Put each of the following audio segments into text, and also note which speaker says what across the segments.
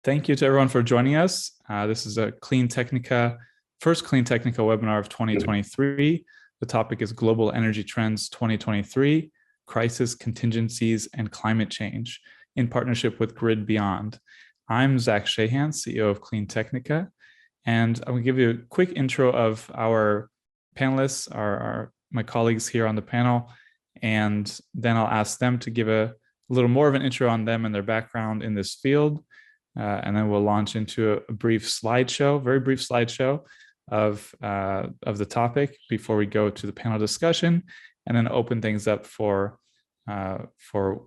Speaker 1: Thank you to everyone for joining us. This is a first Clean Technica webinar of 2023. The topic is Global Energy Trends 2023, Crisis, Contingencies, and Climate Change in partnership with GridBeyond. I'm Zach Shahan, CEO of Clean Technica, and I'm going to give you a quick intro of our panelists, my colleagues here on the panel, and then I'll ask them to give a little more of an intro on them and their background in this field. And then we'll launch into a very brief slideshow of the topic before we go to the panel discussion, and then open things up for webinar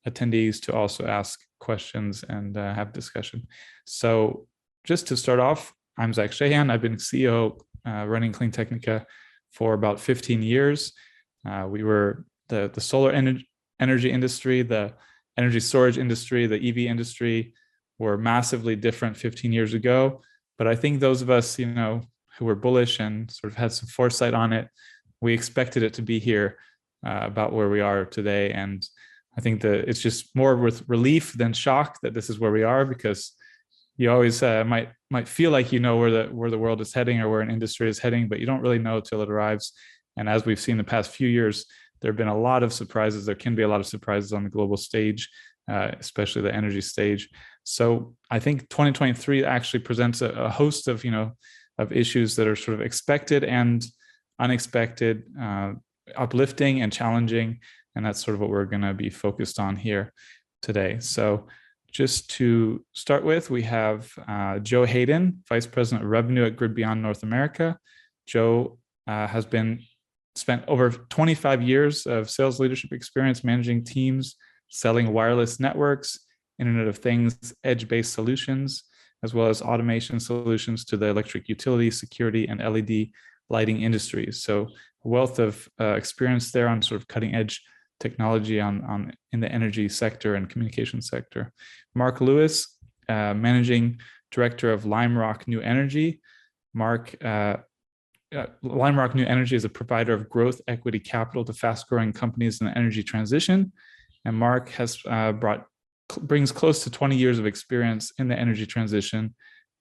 Speaker 1: attendees to also ask questions and have discussion. So just to start off, I'm Zach Shahan. I've been CEO running Clean Technica for about 15 years. We were the solar energy industry, the energy storage industry, the EV industry were massively different 15 years ago. But I think those of us, who were bullish and sort of had some foresight on it, we expected it to be here about where we are today. And I think that it's just more with relief than shock that this is where we are, because you always might feel like you know where the world is heading or where an industry is heading, but you don't really know till it arrives. And as we've seen the past few years, there have been a lot of surprises. There can be a lot of surprises on the global stage, especially the energy stage. So I think 2023 actually presents a host of issues that are sort of expected and unexpected, uplifting and challenging, and that's sort of what we're going to be focused on here today. So just to start with, we have Joe Hayden, Vice President of Revenue at GridBeyond North America. Joe has spent over 25 years of sales leadership experience managing teams, selling wireless networks, Internet of Things, edge-based solutions, as well as automation solutions to the electric utility, security, and LED lighting industries. So a wealth of experience there on sort of cutting edge technology in the energy sector and communication sector. Mark Lewis, Managing Director of Lime Rock New Energy. Mark, Lime Rock New Energy is a provider of growth equity capital to fast-growing companies in the energy transition. And Mark brings close to 20 years of experience in the energy transition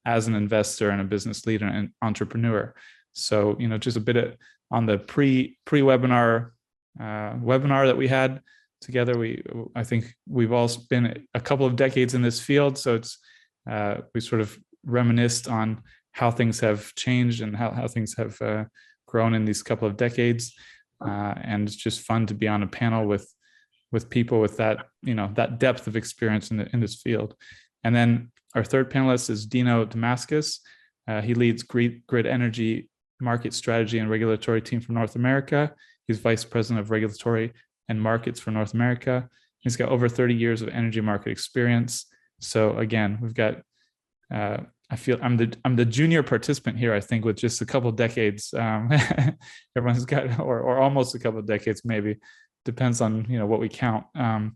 Speaker 1: as an investor and a business leader and entrepreneur. So, just a bit on the pre-webinar webinar that we had together. I think we've all spent a couple of decades in this field. So we sort of reminisced on how things have changed and how things have grown in these couple of decades. And it's just fun to be on a panel with people with that, that depth of experience in this field. And then our third panelist is Dino Damascus. He leads Grid Energy Market Strategy and Regulatory Team for North America. He's Vice President of Regulatory and Markets for North America. He's got over 30 years of energy market experience. So again, we've got, I feel I'm the junior participant here, I think, with just a couple of decades. Everyone's got, or almost a couple of decades, maybe, depends on what we count. And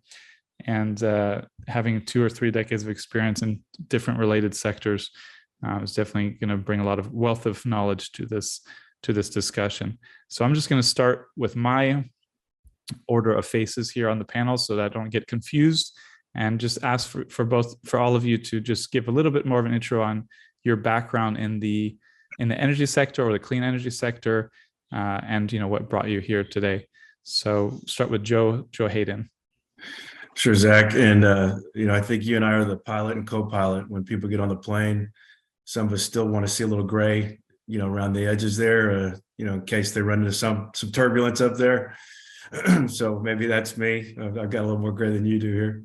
Speaker 1: having 2 or 3 decades of experience in different related sectors is definitely going to bring a lot of wealth of knowledge to this discussion. So I'm just going to start with my order of faces here on the panel so that I don't get confused, and just ask for all of you to just give a little bit more of an intro on your background in the energy sector or the clean energy sector, and what brought you here today. So start with Joe Hayden.
Speaker 2: Sure, Zach. And I think you and I are the pilot and co-pilot. When people get on the plane, some of us still want to see a little gray, around the edges there, in case they run into some turbulence up there. So maybe that's me. I've got a little more gray than you do here.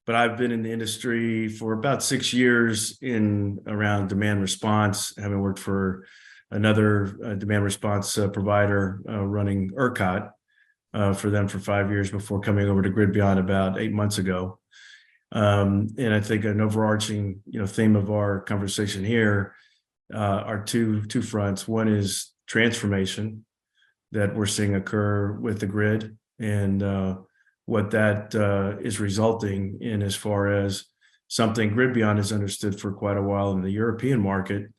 Speaker 2: But I've been in the industry for about 6 years around demand response, having worked for another demand response provider running ERCOT for them for 5 years before coming over to GridBeyond about 8 months ago. And I think an overarching theme of our conversation here are two fronts. One is transformation that we're seeing occur with the grid, and what that is resulting in as far as something GridBeyond has understood for quite a while in the European market,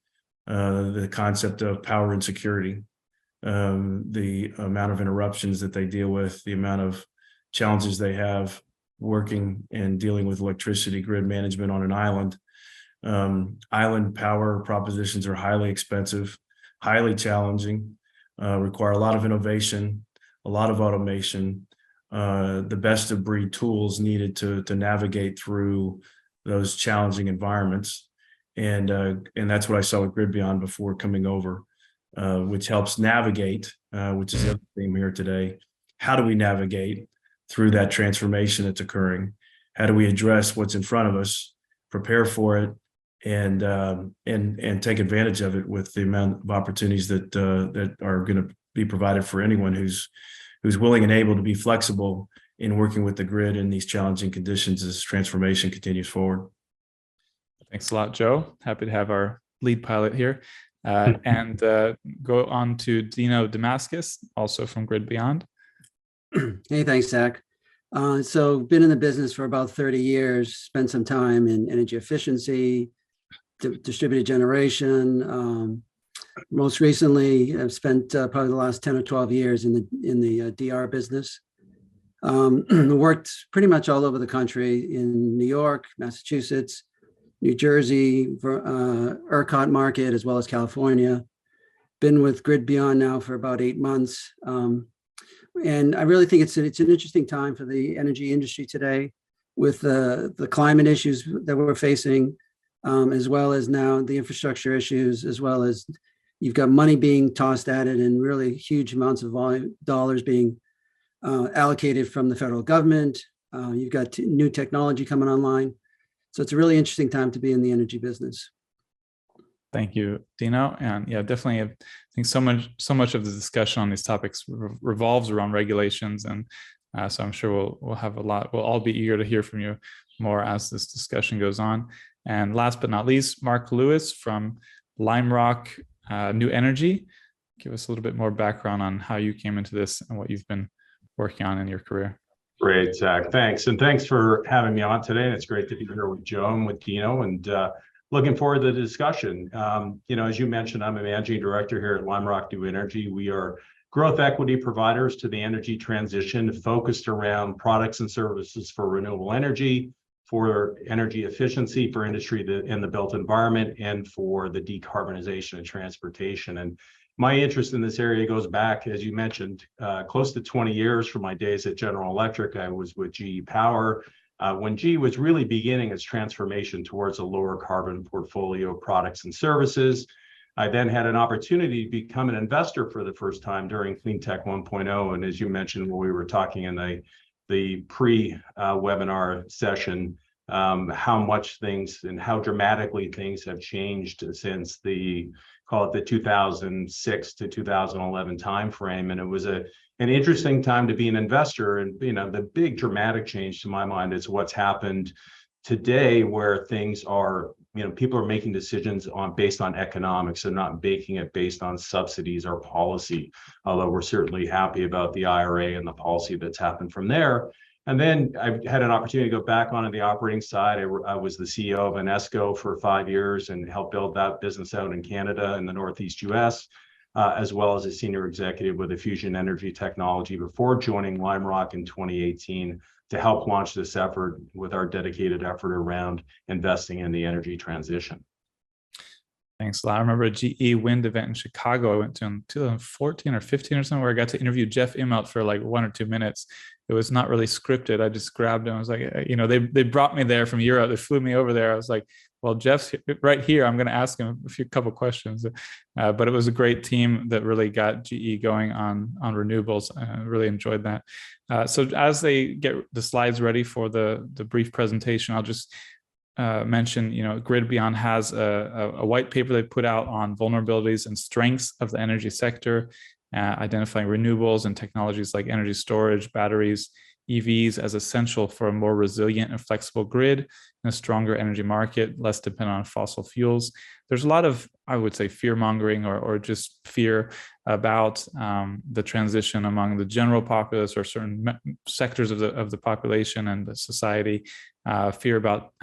Speaker 2: the concept of power insecurity, the amount of interruptions that they deal with, the amount of challenges they have working and dealing with electricity grid management on an island. Island power propositions are highly expensive, highly challenging, require a lot of innovation, a lot of automation, the best of breed tools needed to navigate through those challenging environments. And that's what I saw with GridBeyond before coming over, which helps navigate, which is the other theme here today. How do we navigate through that transformation that's occurring? How do we address what's in front of us, prepare for it, and take advantage of it with the amount of opportunities that that are going to be provided for anyone who's willing and able to be flexible in working with the grid in these challenging conditions as transformation continues forward.
Speaker 1: Thanks a lot, Joe. Happy to have our lead pilot here. And go on to Dino Damascus, also from GridBeyond.
Speaker 3: Hey, thanks, Zach. So been in the business for about 30 years, spent some time in energy efficiency, distributed generation. Most recently, I've spent probably the last 10 or 12 years in the DR business. Worked pretty much all over the country, in New York, Massachusetts, New Jersey, ERCOT market, as well as California. Been with GridBeyond now for about 8 months. And I really think it's an interesting time for the energy industry today, with the climate issues that we're facing, as well as now the infrastructure issues, as well as you've got money being tossed at it and really huge amounts of dollars being allocated from the federal government. You've got new technology coming online. So it's a really interesting time to be in the energy business.
Speaker 1: Thank you, Dino. And yeah, definitely, I think so much of the discussion on these topics revolves around regulations, and so I'm sure we'll have a lot. We'll all be eager to hear from you more as this discussion goes on. And last but not least, Mark Lewis from Lime Rock New Energy. Give us a little bit more background on how you came into this and what you've been working on in your career.
Speaker 4: Great, Zach. Thanks. And thanks for having me on today. And it's great to be here with Joe and with Dino, and looking forward to the discussion. As you mentioned, I'm a managing director here at Lime Rock New Energy. We are growth equity providers to the energy transition, focused around products and services for renewable energy, for energy efficiency, for industry in the built environment, and for the decarbonization of transportation. And my interest in this area goes back, as you mentioned, close to 20 years. From my days at General Electric, I was with GE Power, when GE was really beginning its transformation towards a lower carbon portfolio of products and services. I then had an opportunity to become an investor for the first time during Clean Tech 1.0. And as you mentioned, when we were talking in the pre-webinar session, how much things and how dramatically things have changed since call it the 2006 to 2011 timeframe. And it was an interesting time to be an investor. And the big dramatic change to my mind is what's happened today, where things are, people are making decisions based on economics and not making it based on subsidies or policy, although we're certainly happy about the IRA and the policy that's happened from there. And then I had an opportunity to go back onto the operating side. I was the CEO of Enesco for 5 years and helped build that business out in Canada and the Northeast US, as well as a senior executive with a fusion energy technology before joining Lime Rock in 2018 to help launch this effort with our dedicated effort around investing in the energy transition.
Speaker 1: Thanks a lot. I remember a GE wind event in Chicago I went to in 2014 or 15 or something, where I got to interview Jeff Immelt for like 1 or 2 minutes. It was not really scripted. I just grabbed him. I was like, they brought me there from Europe. They flew me over there. I was like, well, Jeff's right here. I'm going to ask him a couple questions. But it was a great team that really got GE going on renewables. I really enjoyed that. So as they get the slides ready for the brief presentation, I'll just mention, GridBeyond has a white paper they put out on vulnerabilities and strengths of the energy sector, identifying renewables and technologies like energy storage, batteries, EVs as essential for a more resilient and flexible grid and a stronger energy market, less dependent on fossil fuels. There's a lot of, I would say, fear mongering or just fear about the transition among the general populace or certain sectors of the population and the society. Fear about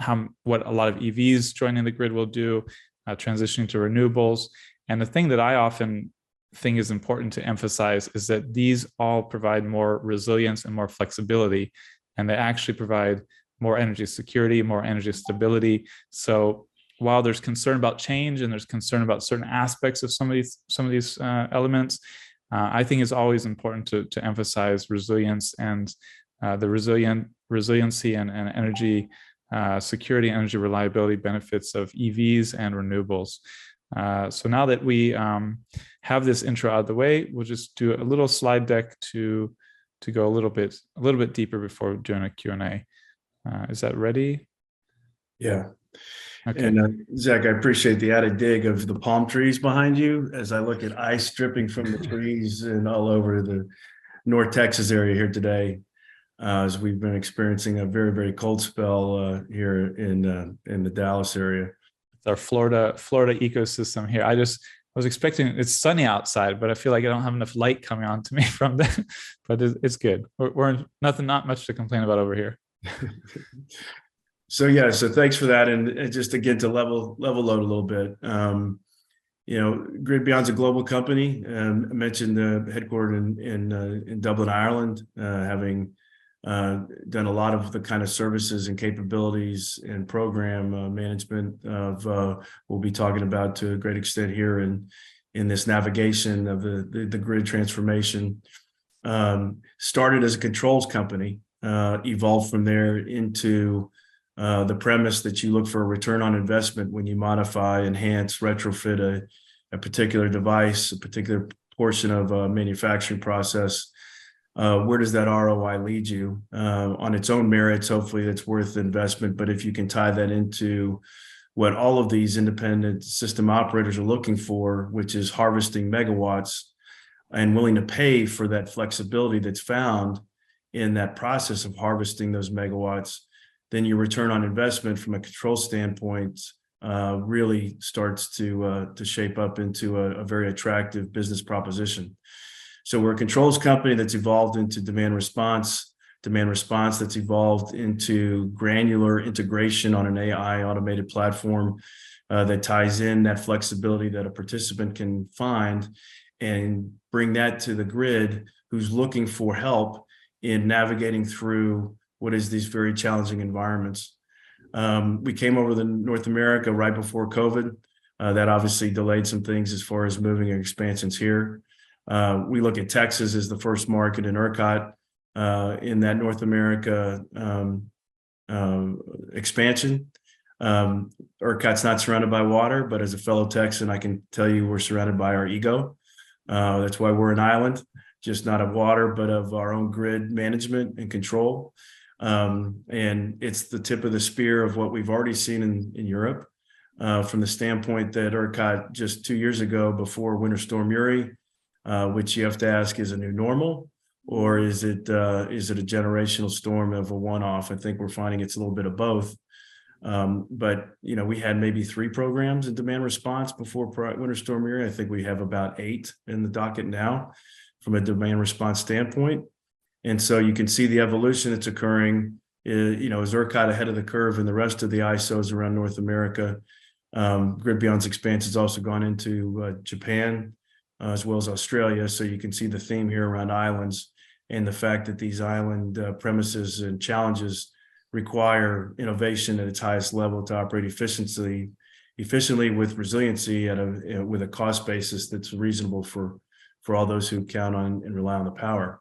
Speaker 1: what a lot of EVs joining the grid will do, transitioning to renewables. And the thing that I often think is important to emphasize is that these all provide more resilience and more flexibility and they actually provide more energy security, more energy stability. So while there's concern about change and there's concern about certain aspects of some of these elements, I think it's always important to emphasize resilience and the resiliency and energy security, energy reliability benefits of EVs and renewables. So now that we have this intro out of the way, we'll just do a little slide deck to go a little bit deeper before doing a Q&A. Is that ready?
Speaker 2: Yeah.
Speaker 1: Okay.
Speaker 2: And Zach, I appreciate the added dig of the palm trees behind you as I look at ice dripping from the trees and all over the North Texas area here today, as we've been experiencing a very, very cold spell here in the Dallas area.
Speaker 1: It's our Florida ecosystem here. I was expecting, it's sunny outside, but I feel like I don't have enough light coming on to me from that, but it's good. We're not much to complain about over here.
Speaker 2: So thanks for that. And just again, to level load a little bit, GridBeyond's a global company. I mentioned headquartered in Dublin, Ireland, having done a lot of the kind of services and capabilities and program management of we'll be talking about to a great extent here in this navigation of the grid transformation. Started as a controls company, evolved from there into the premise that you look for a return on investment when you modify, enhance, retrofit a particular device, a particular portion of a manufacturing process. Where does that ROI lead you? On its own merits, hopefully it's worth the investment. But if you can tie that into what all of these independent system operators are looking for, which is harvesting megawatts and willing to pay for that flexibility that's found in that process of harvesting those megawatts, then your return on investment from a control standpoint really starts to shape up into a very attractive business proposition. So we're a controls company that's evolved into demand response that's evolved into granular integration on an AI automated platform that ties in that flexibility that a participant can find and bring that to the grid who's looking for help in navigating through what is these very challenging environments. We came over to North America right before COVID. That obviously delayed some things as far as moving and expansions here. We look at Texas as the first market in ERCOT in that North America expansion. ERCOT's not surrounded by water, but as a fellow Texan, I can tell you we're surrounded by our ego. That's why we're an island, just not of water, but of our own grid management and control. And it's the tip of the spear of what we've already seen in Europe from the standpoint that ERCOT just 2 years ago before Winter Storm Uri, which you have to ask is a new normal, or is it a generational storm of a one-off? I think we're finding it's a little bit of both. But we had maybe 3 programs in demand response before Winter Storm Uri. I think we have about 8 in the docket now from a demand response standpoint. And so you can see the evolution that's occurring. Is ERCOT ahead of the curve and the rest of the ISOs around North America? GridBeyond's expansion has also gone into Japan as well as Australia. So you can see the theme here around islands and the fact that these island premises and challenges require innovation at its highest level to operate efficiently with resiliency with a cost basis that's reasonable for all those who count on and rely on the power.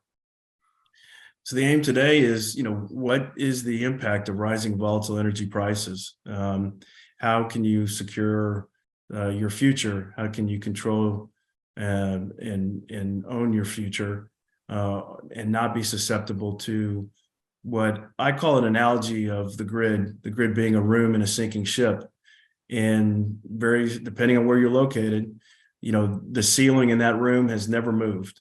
Speaker 2: So the aim today is, what is the impact of rising volatile energy prices? How can you secure your future? How can you control and own your future and not be susceptible to what I call an analogy of the grid being a room in a sinking ship. And depending on where you're located, the ceiling in that room has never moved.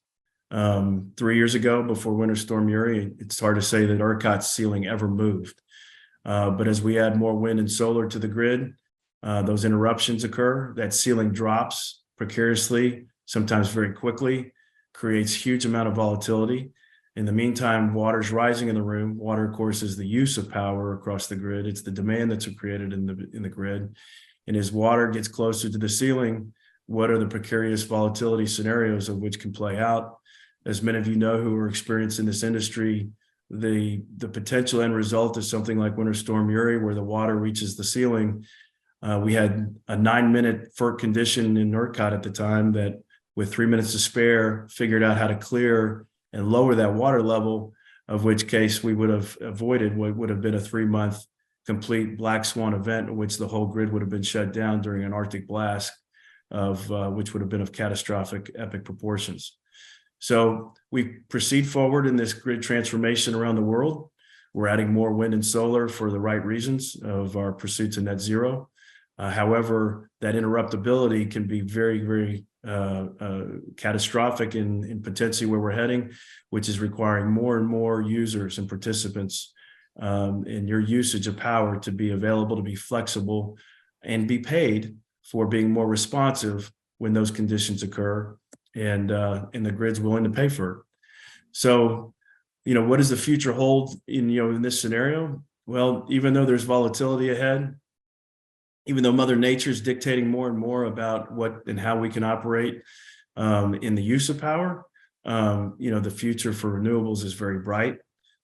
Speaker 2: 3 years ago, before Winter Storm Uri, it's hard to say that ERCOT's ceiling ever moved. But as we add more wind and solar to the grid, those interruptions occur. That ceiling drops precariously, sometimes very quickly, creates huge amount of volatility. In the meantime, water's rising in the room. Water, of course, is the use of power across the grid. It's the demand that's created in the grid. And as water gets closer to the ceiling, what are the precarious volatility scenarios of which can play out? As many of you know who are experienced in this industry, the potential end result is something like Winter Storm Uri, where the water reaches the ceiling. We had a 9-minute FERC condition in NERCOT at the time that, with 3 minutes to spare, figured out how to clear and lower that water level, of which case we would have avoided what would have been a 3-month complete black swan event in which the whole grid would have been shut down during an Arctic blast, which would have been of catastrophic epic proportions. So we proceed forward in this grid transformation around the world. We're adding more wind and solar for the right reasons of our pursuit to net zero. However, that interruptibility can be very, very catastrophic in potentially where we're heading, which is requiring more and more users and participants in your usage of power to be available, to be flexible, and be paid for being more responsive when those conditions occur, and the grid's willing to pay for it. So, what does the future hold in this scenario? Well, even though there's volatility ahead, even though Mother Nature is dictating more and more about what and how we can operate in the use of power, the future for renewables is very bright.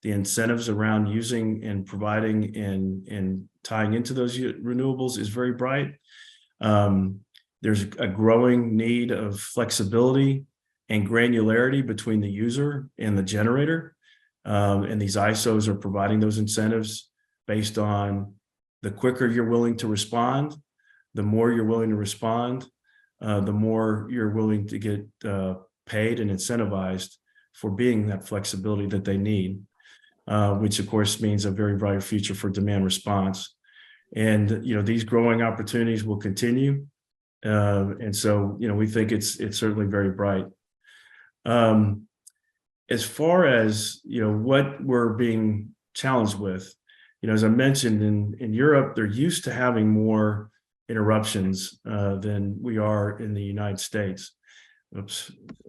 Speaker 2: The incentives around using and providing and tying into those renewables is very bright. There's a growing need of flexibility and granularity between the user and the generator. And these ISOs are providing those incentives based on the quicker you're willing to respond, the more you're willing to respond, the more you're willing to get paid and incentivized for being that flexibility that they need, which of course means a very bright future for demand response. And these growing opportunities will continue. And so we think it's certainly very bright. As far as what we're being challenged with, as I mentioned, in Europe, they're used to having more interruptions than we are in the United States.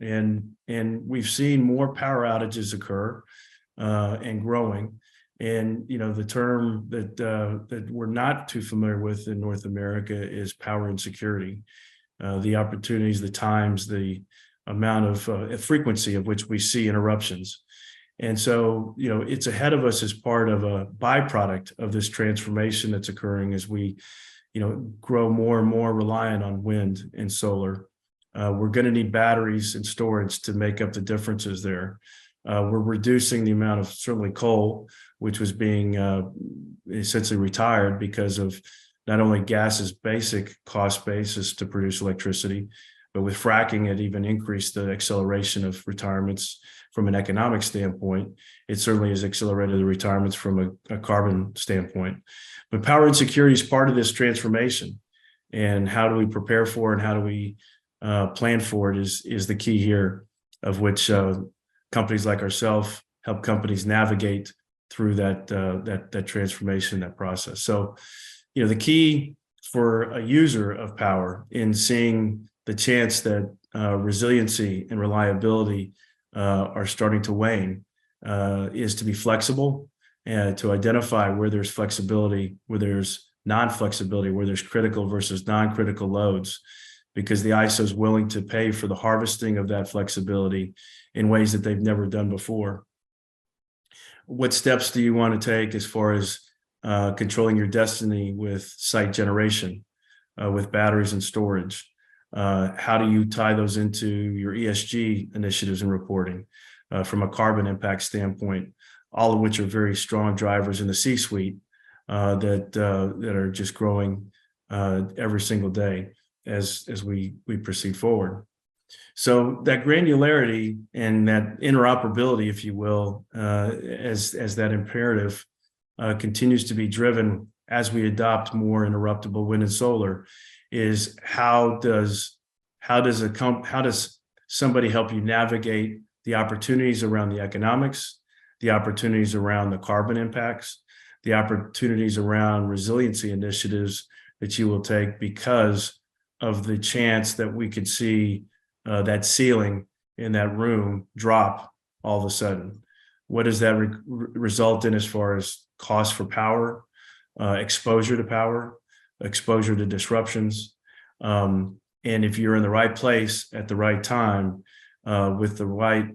Speaker 2: And we've seen more power outages occur and growing. And the term that we're not too familiar with in North America is power insecurity. The opportunities, the times, the amount of frequency of which we see interruptions. And so, it's ahead of us as part of a byproduct of this transformation that's occurring as we, grow more and more reliant on wind and solar. We're going to need batteries and storage to make up the differences there. We're reducing the amount of certainly coal, which was being essentially retired because of not only gas's basic cost basis to produce electricity, but with fracking, it even increased the acceleration of retirements from an economic standpoint. It certainly has accelerated the retirements from a carbon standpoint. But power insecurity is part of this transformation. And how do we prepare for it and how do we plan for it is the key here, of which companies like ourselves help companies navigate through that transformation, that process. So, the key for a user of power in seeing the chance that resiliency and reliability are starting to wane is to be flexible and to identify where there's flexibility, where there's non-flexibility, where there's critical versus non-critical loads, because the ISO is willing to pay for the harvesting of that flexibility in ways that they've never done before. What steps do you want to take as far as controlling your destiny with site generation, with batteries and storage? How do you tie those into your ESG initiatives and reporting from a carbon impact standpoint, all of which are very strong drivers in the C-suite that are just growing every single day as we proceed forward. So that granularity and that interoperability, if you will, as that imperative continues to be driven as we adopt more interruptible wind and solar, is how does somebody help you navigate the opportunities around the economics, the opportunities around the carbon impacts, the opportunities around resiliency initiatives that you will take because of the chance that we could see that ceiling in that room drop all of a sudden. What does that result in as far as cost for power, exposure to power, exposure to disruptions? And if you're in the right place at the right time with the right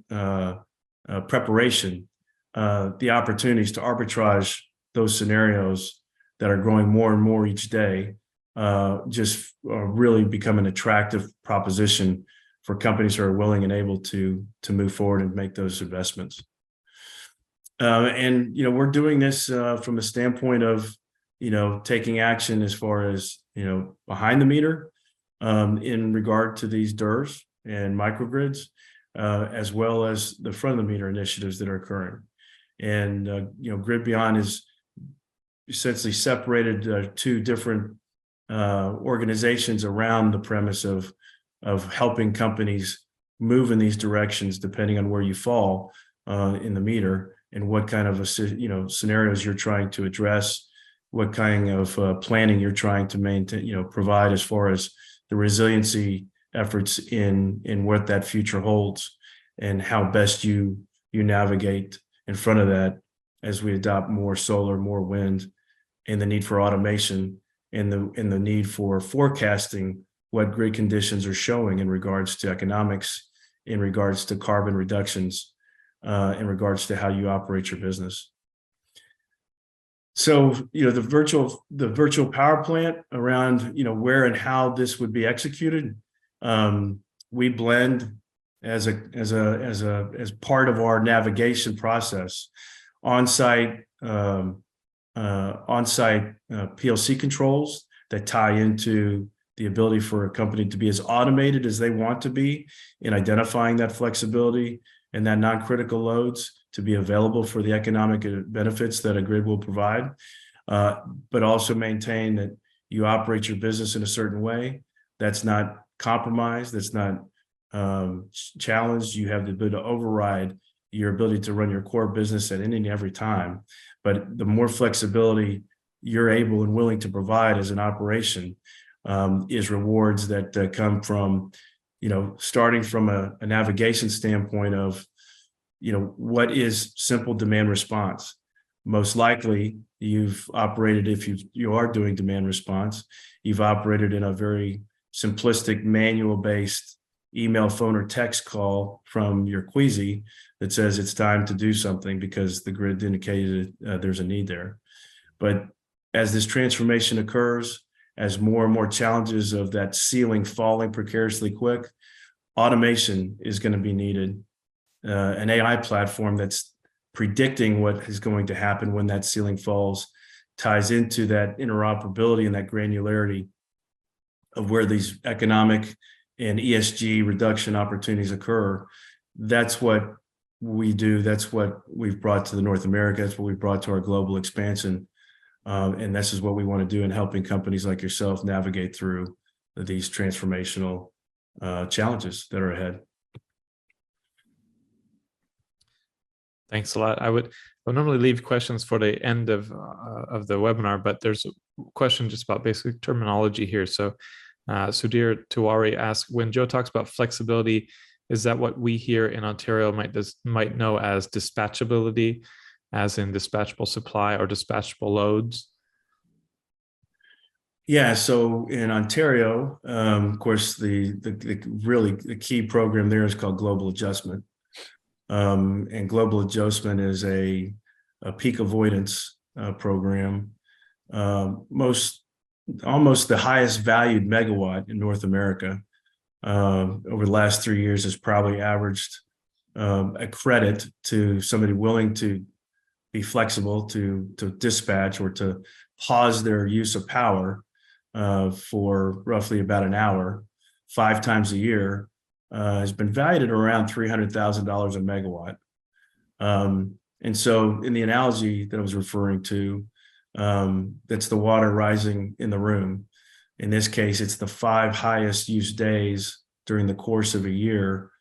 Speaker 2: preparation, the opportunities to arbitrage those scenarios that are growing more and more each day just really become an attractive proposition for companies who are willing and able to move forward and make those investments. And we're doing this from a standpoint of taking action as far as behind the meter in regard to these DERs and microgrids, as well as the front of the meter initiatives that are occurring. And GridBeyond is essentially separated two different organizations around the premise of helping companies move in these directions depending on where you fall in the meter and what kind of scenarios you're trying to address, what kind of planning you're trying to maintain, provide as far as the resiliency efforts in what that future holds, and how best you navigate in front of that as we adopt more solar, more wind, and the need for automation and the need for forecasting what grid conditions are showing in regards to economics, in regards to carbon reductions, in regards to how you operate your business. So, the virtual power plant around, where and how this would be executed, we blend as part of our navigation process, on-site PLC controls that tie into the ability for a company to be as automated as they want to be in identifying that flexibility and that non-critical loads to be available for the economic benefits that a grid will provide, but also maintain that you operate your business in a certain way that's not compromised, that's not challenged. You have the ability to override your ability to run your core business at any and every time. But the more flexibility you're able and willing to provide as an operation is rewards that come from, starting from a navigation standpoint of, what is simple demand response? Most likely you've operated, if you are doing demand response, you've operated in a very simplistic manual-based email, phone, or text call from your Queasy that says it's time to do something because the grid indicated there's a need there. But as this transformation occurs, as more and more challenges of that ceiling falling precariously quick, automation is going to be needed. An AI platform that's predicting what is going to happen when that ceiling falls ties into that interoperability and that granularity of where these economic and ESG reduction opportunities occur. That's what we do. That's what we've brought to the North America. That's what we've brought to our global expansion. And this is what we want to do in helping companies like yourself navigate through these transformational challenges that are ahead.
Speaker 1: Thanks a lot. I would normally leave questions for the end of the webinar, but there's a question just about basic terminology here. So Sudhir Tiwari asks, when Joe talks about flexibility, is that what we here in Ontario might know as dispatchability, as in dispatchable supply or dispatchable loads?
Speaker 2: Yeah, so in Ontario, of course, the key program there is called Global Adjustment. And Global Adjustment is a peak avoidance program. Almost the highest valued megawatt in North America over the last 3 years has probably averaged a credit to somebody willing to be flexible to dispatch or to pause their use of power for roughly about an hour, 5 times a year, has been valued at around $300,000 a megawatt. And so in the analogy that I was referring to, that's the water rising in the room. In this case, it's the 5 highest use days during the course of a year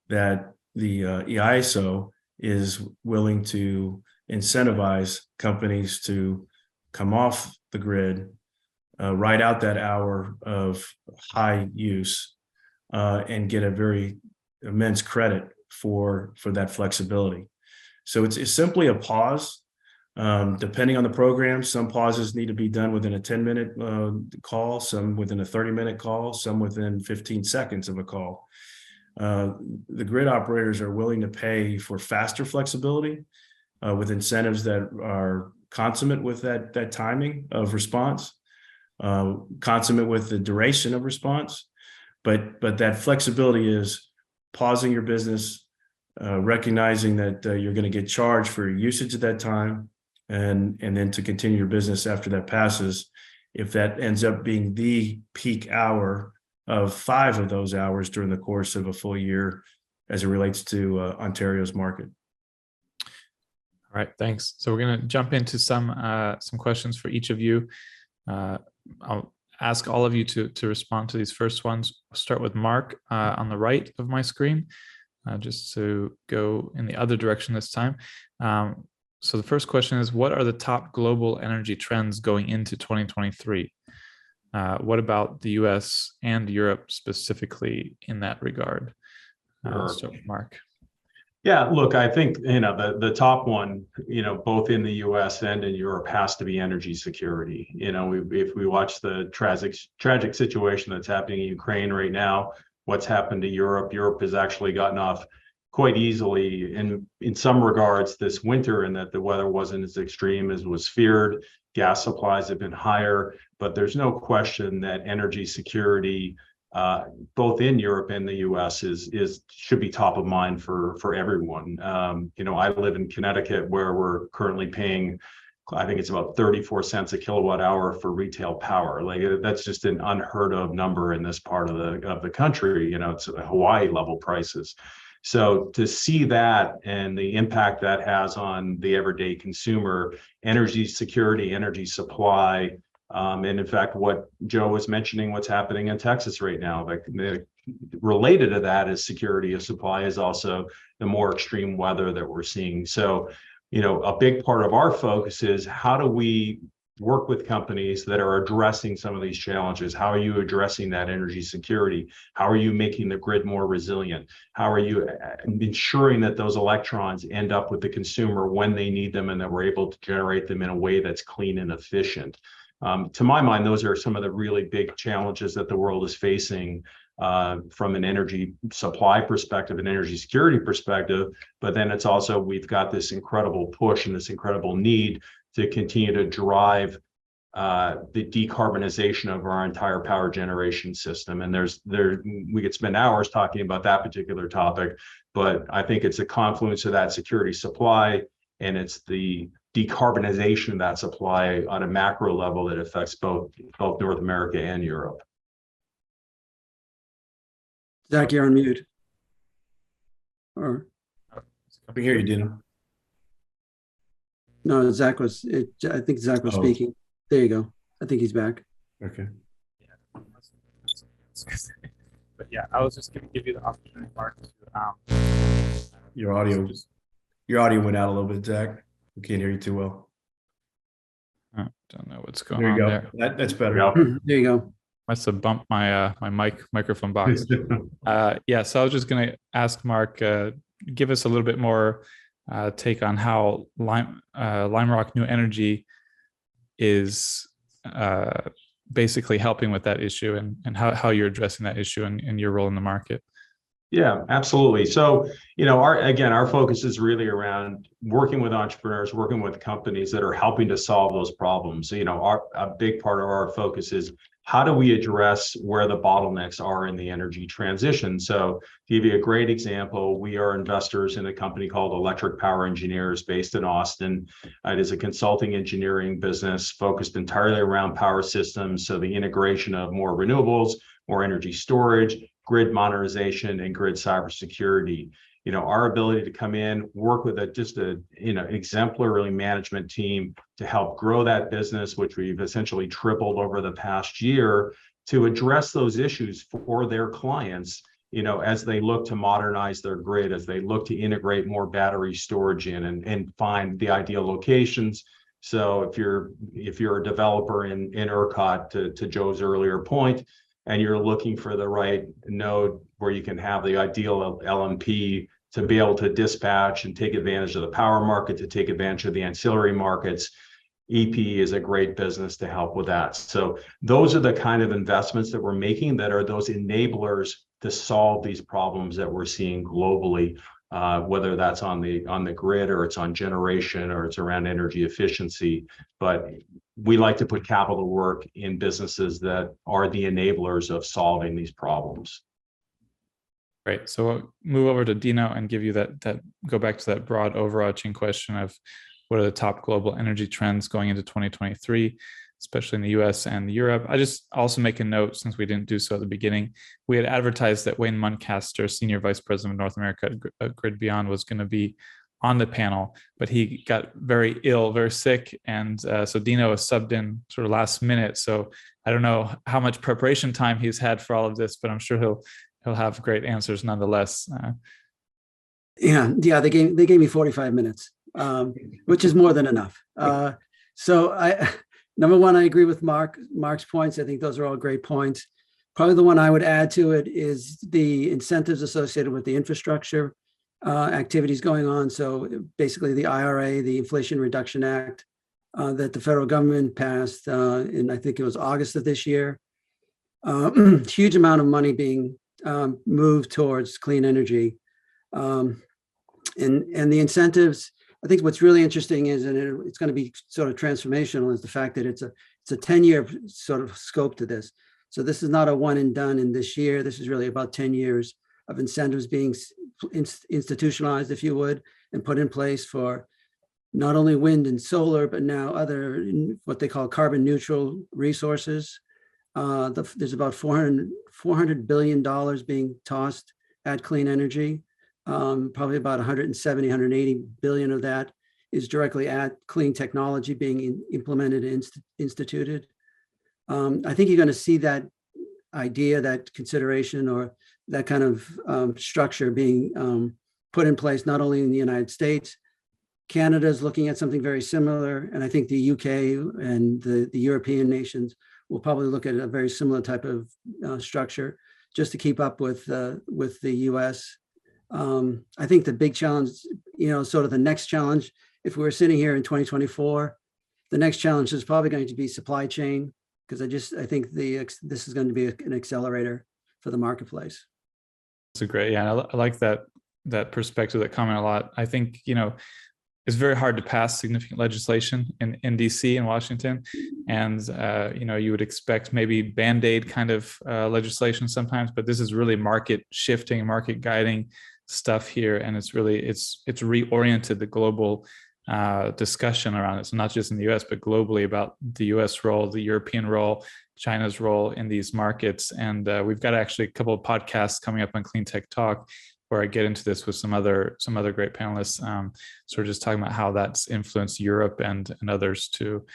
Speaker 2: that the EISO is willing to incentivize companies to come off the grid, ride out that hour of high use, and get a very immense credit for that flexibility. So it's simply a pause. Depending on the program, some pauses need to be done within a 10-minute call, some within a 30-minute call, some within 15 seconds of a call. The grid operators are willing to pay for faster flexibility with incentives that are consummate with that timing of response, consummate with the duration of response. But that flexibility is pausing your business, recognizing that you're going to get charged for your usage at that time, and then to continue your business after that passes, if that ends up being the peak hour of 5 of those hours during the course of a full year as it relates to Ontario's market.
Speaker 1: All right, thanks. So we're going to jump into some questions for each of you. I'll ask all of you to respond to these first ones. I'll start with Mark on the right of my screen, just to go in the other direction this time. So the first question is, what are the top global energy trends going into 2023? What about the US and Europe specifically in that regard? So Mark.
Speaker 4: Yeah, look, I think, the top one, both in the US and in Europe has to be energy security. If we watch the tragic situation that's happening in Ukraine right now, what's happened to Europe has actually gotten off quite easily in some regards this winter, and that the weather wasn't as extreme as was feared. Gas supplies have been higher, but there's no question that energy security, both in Europe and the US, should be top of mind for everyone. I live in Connecticut, where we're currently paying, I think it's about 34 cents a kilowatt hour for retail power. Like, that's just an unheard of number in this part of the country. It's Hawaii level prices. So to see that and the impact that has on the everyday consumer, energy security, energy supply, and in fact, what Joe was mentioning, what's happening in Texas right now, like related to that is security of supply, is also the more extreme weather that we're seeing. So, a big part of our focus is, how do we work with companies that are addressing some of these challenges? How are you addressing that energy security? How are you making the grid more resilient? How are you ensuring that those electrons end up with the consumer when they need them, and that we're able to generate them in a way that's clean and efficient? To my mind, those are some of the really big challenges that the world is facing from an energy supply perspective and energy security perspective. But then it's also, we've got this incredible push and this incredible need to continue to drive the decarbonization of our entire power generation system. And we could spend hours talking about that particular topic, but I think it's a confluence of that security supply, and it's the decarbonization of that supply on a macro level that affects both North America and Europe.
Speaker 3: Zach, you're on mute. Or
Speaker 2: I can hear you, Dino.
Speaker 3: no, I think Zach was speaking. There you go. I think he's back.
Speaker 2: Okay.
Speaker 1: But yeah, I was just going to give you the opportunity, Mark, to
Speaker 2: Your audio went out a little bit, Zach. We can't hear you too well.
Speaker 1: I don't know what's going
Speaker 2: There you
Speaker 1: on
Speaker 2: go.
Speaker 1: there.
Speaker 2: That's better.
Speaker 3: There you go.
Speaker 1: Must have bumped my my microphone box. Yeah, so I was just going to ask Mark, give us a little bit more take on how Lime Rock New Energy is basically helping with that issue, and how you're addressing that issue and your role in the market.
Speaker 4: Yeah, absolutely. So, our focus is really around working with entrepreneurs, working with companies that are helping to solve those problems. A big part of our focus is, how do we address where the bottlenecks are in the energy transition? So, to give you a great example, we are investors in a company called Electric Power Engineers based in Austin. It is a consulting engineering business focused entirely around power systems. So the integration of more renewables, more energy storage, grid modernization, and grid cybersecurity. Our ability to come in, work with an exemplary management team to help grow that business, which we've essentially tripled over the past year, to address those issues for their clients, as they look to modernize their grid, as they look to integrate more battery storage in and find the ideal locations. So if you're a developer in ERCOT, to Joe's earlier point, and you're looking for the right node where you can have the ideal LMP to be able to dispatch and take advantage of the power market, to take advantage of the ancillary markets, EP is a great business to help with that. So those are the kind of investments that we're making that are those enablers to solve these problems that we're seeing globally. whether that's on the grid or it's on generation or it's around energy efficiency. But we like to put capital to work in businesses that are the enablers of solving these problems.
Speaker 1: Great. So we'll move over to Dino and give you that go back to that broad overarching question of what are the top global energy trends going into 2023, especially in the US and Europe. I just also make a note, since we didn't do so at the beginning, we had advertised that Wayne Muncaster, Senior Vice President of North America at GridBeyond, was going to be on the panel, but he got very ill, very sick. And so Dino was subbed in sort of last minute. So I don't know how much preparation time he's had for all of this, but I'm sure he'll have great answers nonetheless.
Speaker 3: Yeah, they gave me 45 minutes, which is more than enough. So number one, I agree with Mark's points. I think those are all great points. Probably the one I would add to it is the incentives associated with the infrastructure activities going on. So basically the IRA, the Inflation Reduction Act that the federal government passed in, I think it was August of this year. Huge amount of money being moved towards clean energy. And the incentives, I think what's really interesting is, and it's going to be sort of transformational, is the fact that it's a 10-year sort of scope to this. So this is not a one and done in this year. This is really about 10 years of incentives being institutionalized, if you would, and put in place for not only wind and solar, but now other, what they call carbon neutral resources. There's about $400 billion being tossed at clean energy. Probably about 180 billion of that is directly at clean technology being implemented and instituted. I think you're going to see that idea, that consideration, or that kind of structure being put in place, not only in the United States. Canada is looking at something very similar, and I think the UK and the European nations will probably look at a very similar type of structure, just to keep up with the US. I think the big challenge, sort of the next challenge, if we were sitting here in 2024, the next challenge is probably going to be supply chain, because I think this is going to be an accelerator for the marketplace.
Speaker 1: That's a great, I like that perspective, that comment a lot. I think, it's very hard to pass significant legislation in DC and Washington. And, you would expect maybe Band-Aid kind of legislation sometimes, but this is really market shifting, market guiding stuff here. And it's reoriented the global discussion around it. So not just in the US, but globally, about the US role, the European role, China's role in these markets. And we've got actually a couple of podcasts coming up on Clean Tech Talk, where I get into this with some other great panelists, sort of just talking about how that's influenced Europe and others to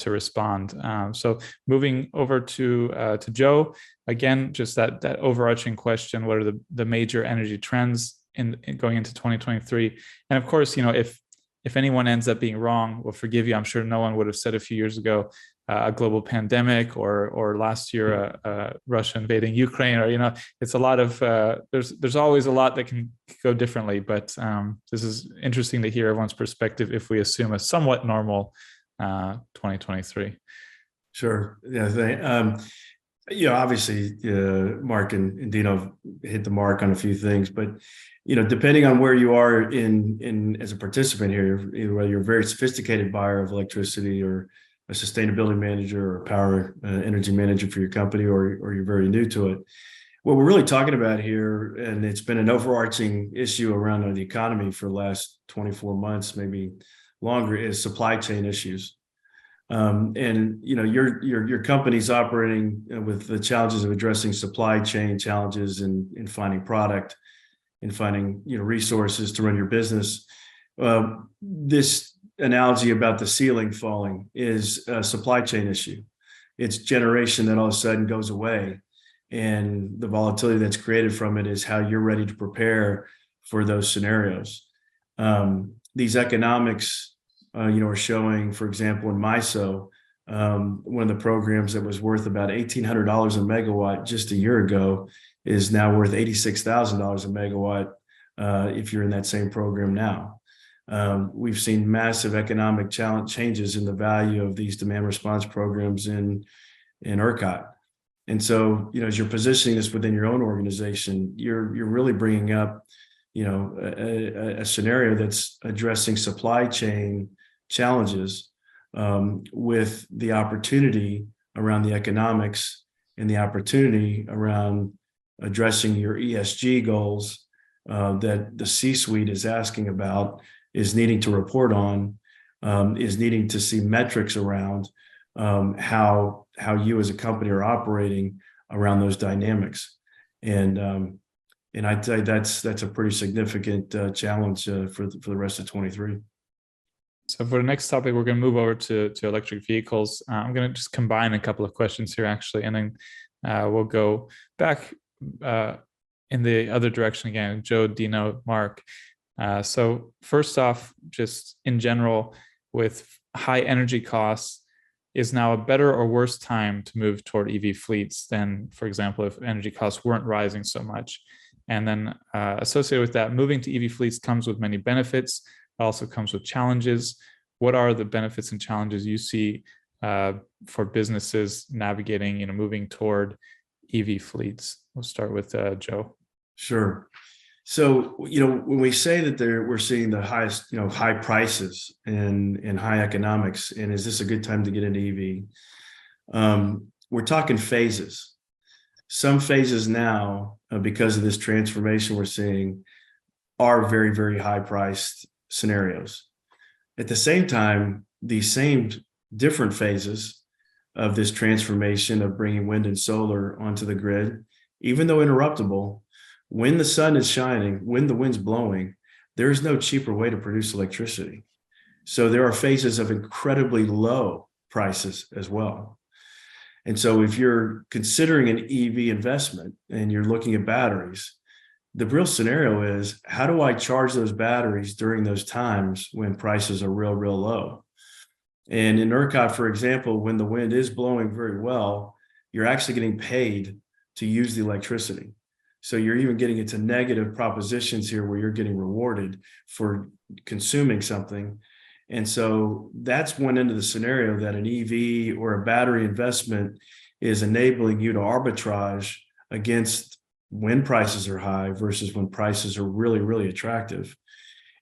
Speaker 1: respond. So moving over to Joe, again, just that overarching question: what are the major energy trends in going into 2023? And of course, if anyone ends up being wrong, we'll forgive you. I'm sure no one would have said a few years ago a global pandemic, or last year Russia invading Ukraine, or it's a lot of there's always a lot that can go differently. But this is interesting to hear everyone's perspective if we assume a somewhat normal 2023.
Speaker 2: Sure. Yeah. Obviously, Mark and Dino hit the mark on a few things, but depending on where you are in as a participant here, whether you're a very sophisticated buyer of electricity, or a sustainability manager, or a power energy manager for your company, or you're very new to it, what we're really talking about here, and it's been an overarching issue around the economy for the last 24 months, maybe longer, is supply chain issues. And your company's operating with the challenges of addressing supply chain challenges in finding product, and finding resources to run your business. This analogy about the ceiling falling is a supply chain issue. It's generation that all of a sudden goes away, and the volatility that's created from it is how you're ready to prepare for those scenarios. These economics, are showing, for example, in MISO, one of the programs that was worth about $1,800 a megawatt just a year ago is now worth $86,000 a megawatt if you're in that same program now. We've seen massive economic changes in the value of these demand response programs in ERCOT. And so, as you're positioning this within your own organization, you're really bringing up a scenario that's addressing supply chain challenges with the opportunity around the economics and the opportunity around addressing your ESG goals that the C-suite is asking about, is needing to report on, is needing to see metrics around how you as a company are operating around those dynamics. And I'd say that's a pretty significant challenge for the rest of 23.
Speaker 1: So for the next topic, we're going to move over to electric vehicles. I'm going to just combine a couple of questions here, actually, and then we'll go back in the other direction again. Joe, Dino, Mark. So first off, just in general, with high energy costs, is now a better or worse time to move toward EV fleets than, for example, if energy costs weren't rising so much? And then associated with that, moving to EV fleets comes with many benefits. It also comes with challenges. What are the benefits and challenges you see for businesses navigating, moving toward EV fleets? We'll start with Joe.
Speaker 2: Sure. So, when we say that we're seeing the highest, high prices and high economics, and is this a good time to get into EV? We're talking phases. Some phases now, because of this transformation we're seeing, are very, very high priced scenarios. At the same time, these same different phases of this transformation of bringing wind and solar onto the grid, even though interruptible, when the sun is shining, when the wind's blowing, there is no cheaper way to produce electricity. So there are phases of incredibly low prices as well. And so if you're considering an EV investment and you're looking at batteries, the real scenario is, how do I charge those batteries during those times when prices are real, real low? And in ERCOT, for example, when the wind is blowing very well, you're actually getting paid to use the electricity. So you're even getting into negative propositions here where you're getting rewarded for consuming something. And so that's one end of the scenario, that an EV or a battery investment is enabling you to arbitrage against when prices are high versus when prices are really, really attractive.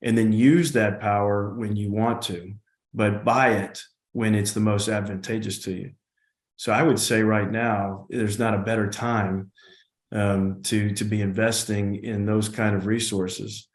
Speaker 2: And then use that power when you want to, but buy it when it's the most advantageous to you. So I would say right now, there's not a better time to be investing in those kind of resources.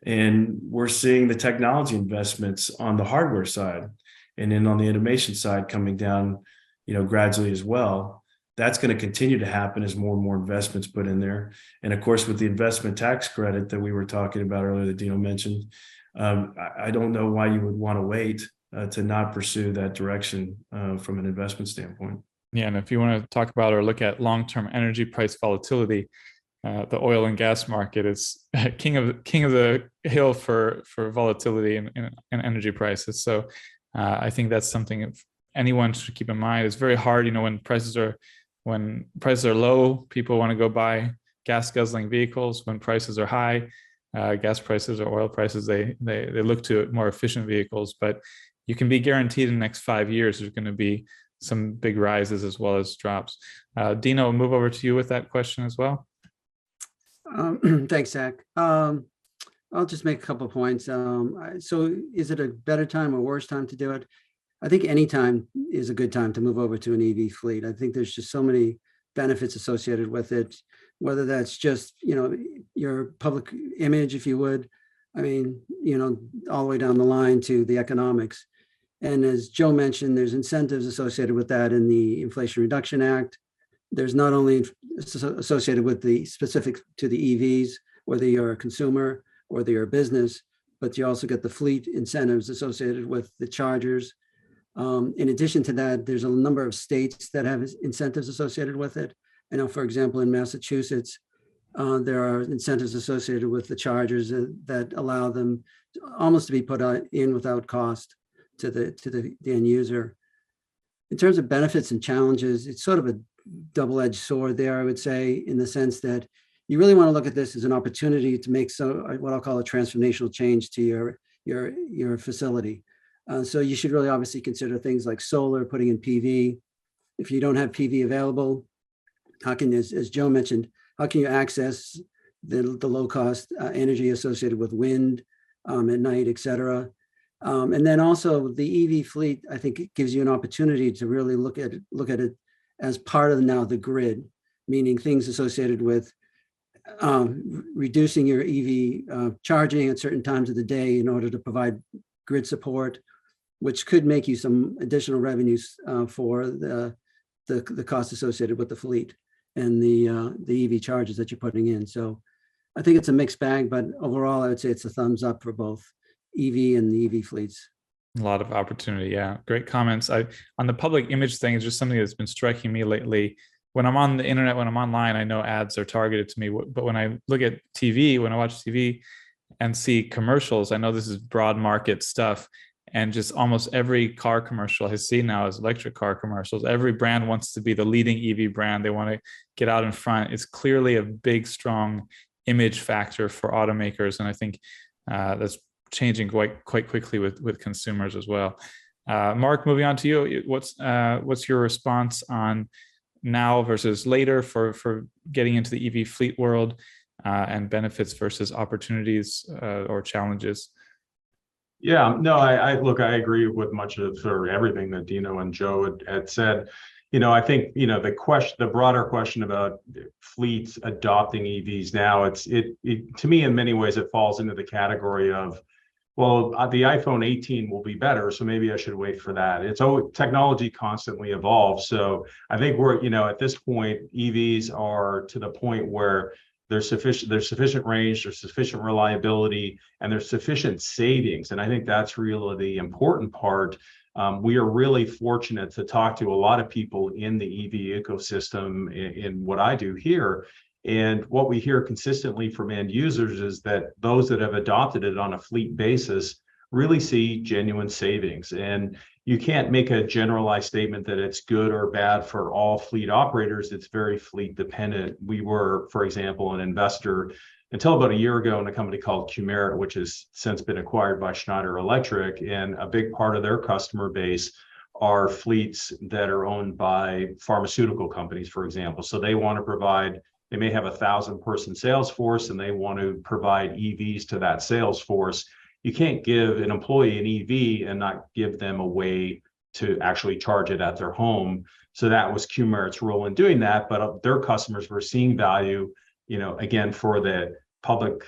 Speaker 2: And we're seeing the technology investments on the hardware side and then on the automation side coming down, gradually as well. That's going to continue to happen as more and more investments put in there. And of course, with the investment tax credit that we were talking about earlier that Dino mentioned, I don't know why you would want to wait to not pursue that direction from an investment standpoint.
Speaker 1: Yeah, and if you want to talk about or look at long-term energy price volatility, the oil and gas market is king of the hill for volatility in energy prices. So I think that's something anyone should keep in mind. It's very hard, when prices are low, people want to go buy gas guzzling vehicles. When prices are high, gas prices or oil prices, they look to more efficient vehicles. But you can be guaranteed in the next 5 years there's going to be some big rises as well as drops. Dino, I'll move over to you with that question as well.
Speaker 3: Thanks, Zach. I'll just make a couple of points. So is it a better time or worse time to do it? I think any time is a good time to move over to an EV fleet. I think there's just so many benefits associated with it, whether that's just, your public image, if you would. I mean, all the way down the line to the economics. And as Joe mentioned, there's incentives associated with that in the Inflation Reduction Act. There's not only associated with the specific to the EVs, whether you're a consumer or whether you're a business, but you also get the fleet incentives associated with the chargers. In addition to that, there's a number of states that have incentives associated with it. I know, for example, in Massachusetts, there are incentives associated with the chargers that allow them almost to be put in without cost to the end user. In terms of benefits and challenges, it's sort of a double-edged sword there, I would say, in the sense that you really want to look at this as an opportunity to make what I'll call a transformational change to your facility. So you should really obviously consider things like solar, putting in PV. If you don't have PV available, how can, as Joe mentioned, how can you access the low cost energy associated with wind at night, et cetera. And then also the EV fleet, I think it gives you an opportunity to really look at it as part of now the grid, meaning things associated with reducing your EV charging at certain times of the day in order to provide grid support, which could make you some additional revenues for the cost associated with the fleet and the EV charges that you're putting in. So I think it's a mixed bag, but overall, I would say it's a thumbs up for both EV and the EV fleets.
Speaker 1: A lot of opportunity. Yeah, great comments. On the public image thing, is just something that's been striking me lately. When I'm on the internet, when I'm online, I know ads are targeted to me. But when I look at TV, when I watch TV and see commercials, I know this is broad market stuff. And just almost every car commercial I see now is electric car commercials. Every brand wants to be the leading EV brand. They want to get out in front. It's clearly a big, strong image factor for automakers. And I think that's changing quite quickly with consumers as well. Mark, moving on to you. What's your response on now versus later for getting into the EV fleet world and benefits versus opportunities or challenges?
Speaker 4: Yeah, no, I agree with much of everything that Dino and Joe had said. I think, the broader question about fleets adopting EVs now, to me, in many ways, it falls into the category of, well, the iPhone 18 will be better, so maybe I should wait for that. Technology constantly evolves. So I think we're, at this point, EVs are to the point where there's sufficient range, there's sufficient reliability, and there's sufficient savings. And I think that's really the important part. We are really fortunate to talk to a lot of people in the EV ecosystem in what I do here. And what we hear consistently from end users is that those that have adopted it on a fleet basis really see genuine savings. And you can't make a generalized statement that it's good or bad for all fleet operators. It's very fleet dependent. We were, for example, an investor until about a year ago in a company called Qmerit, which has since been acquired by Schneider Electric. And a big part of their customer base are fleets that are owned by pharmaceutical companies, for example. So they want to provide, they may have 1,000-person sales force and they want to provide EVs to that sales force. You can't give an employee an EV and not give them a way to actually charge it at their home. So that was Qmerit's role in doing that. But their customers were seeing value, again, for the public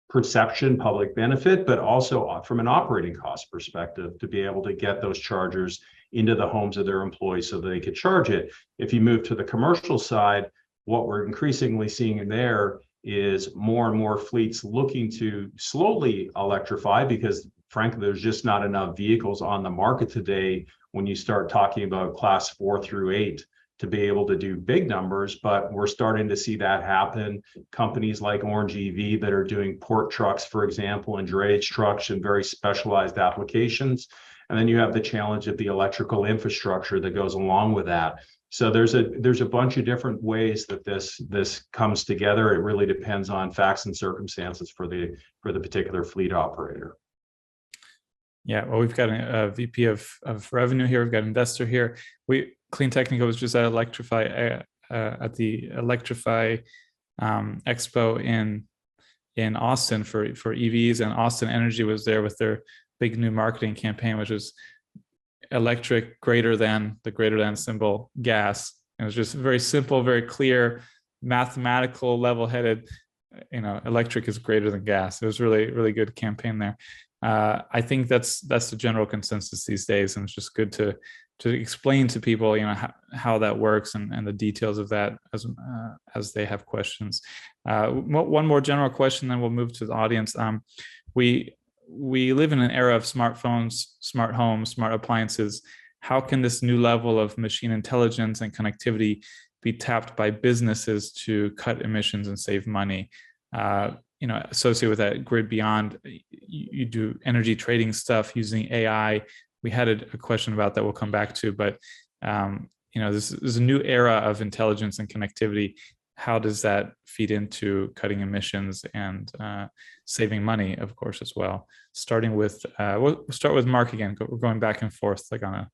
Speaker 4: perception, public benefit, but also from an operating cost perspective to be able to get those chargers into the homes of their employees so that they could charge it. If you move to the commercial side, what we're increasingly seeing in there is more and more fleets looking to slowly electrify because, frankly, there's just not enough vehicles on the market today when you start talking about class 4 through 8 to be able to do big numbers. But we're starting to see that happen. Companies like Orange EV that are doing port trucks, for example, and drayage trucks and very specialized applications. And then you have the challenge of the electrical infrastructure that goes along with that. So there's a bunch of different ways that this comes together. It really depends on facts and circumstances for the particular fleet operator.
Speaker 1: Yeah, well, we've got a VP of revenue here. We've got an investor here. Clean Technica was just at the Electrify Expo in Austin for EVs, and Austin Energy was there with their big new marketing campaign, which was electric greater than the greater than symbol gas. And it was just very simple, very clear, mathematical, level-headed. Electric is greater than gas. It was really, really good campaign there. I think that's the general consensus these days, and it's just good to explain to people, how that works and the details of that as they have questions. One more general question, then we'll move to the audience. We live in an era of smartphones, smart homes, smart appliances. How can this new level of machine intelligence and connectivity be tapped by businesses to cut emissions and save money? Associated with that, GridBeyond, you do energy trading stuff using AI. We had a question about that we'll come back to, but this is a new era of intelligence and connectivity. How does that feed into cutting emissions and saving money, of course, as well? Starting with, we'll start with Mark again. We're going back and forth like on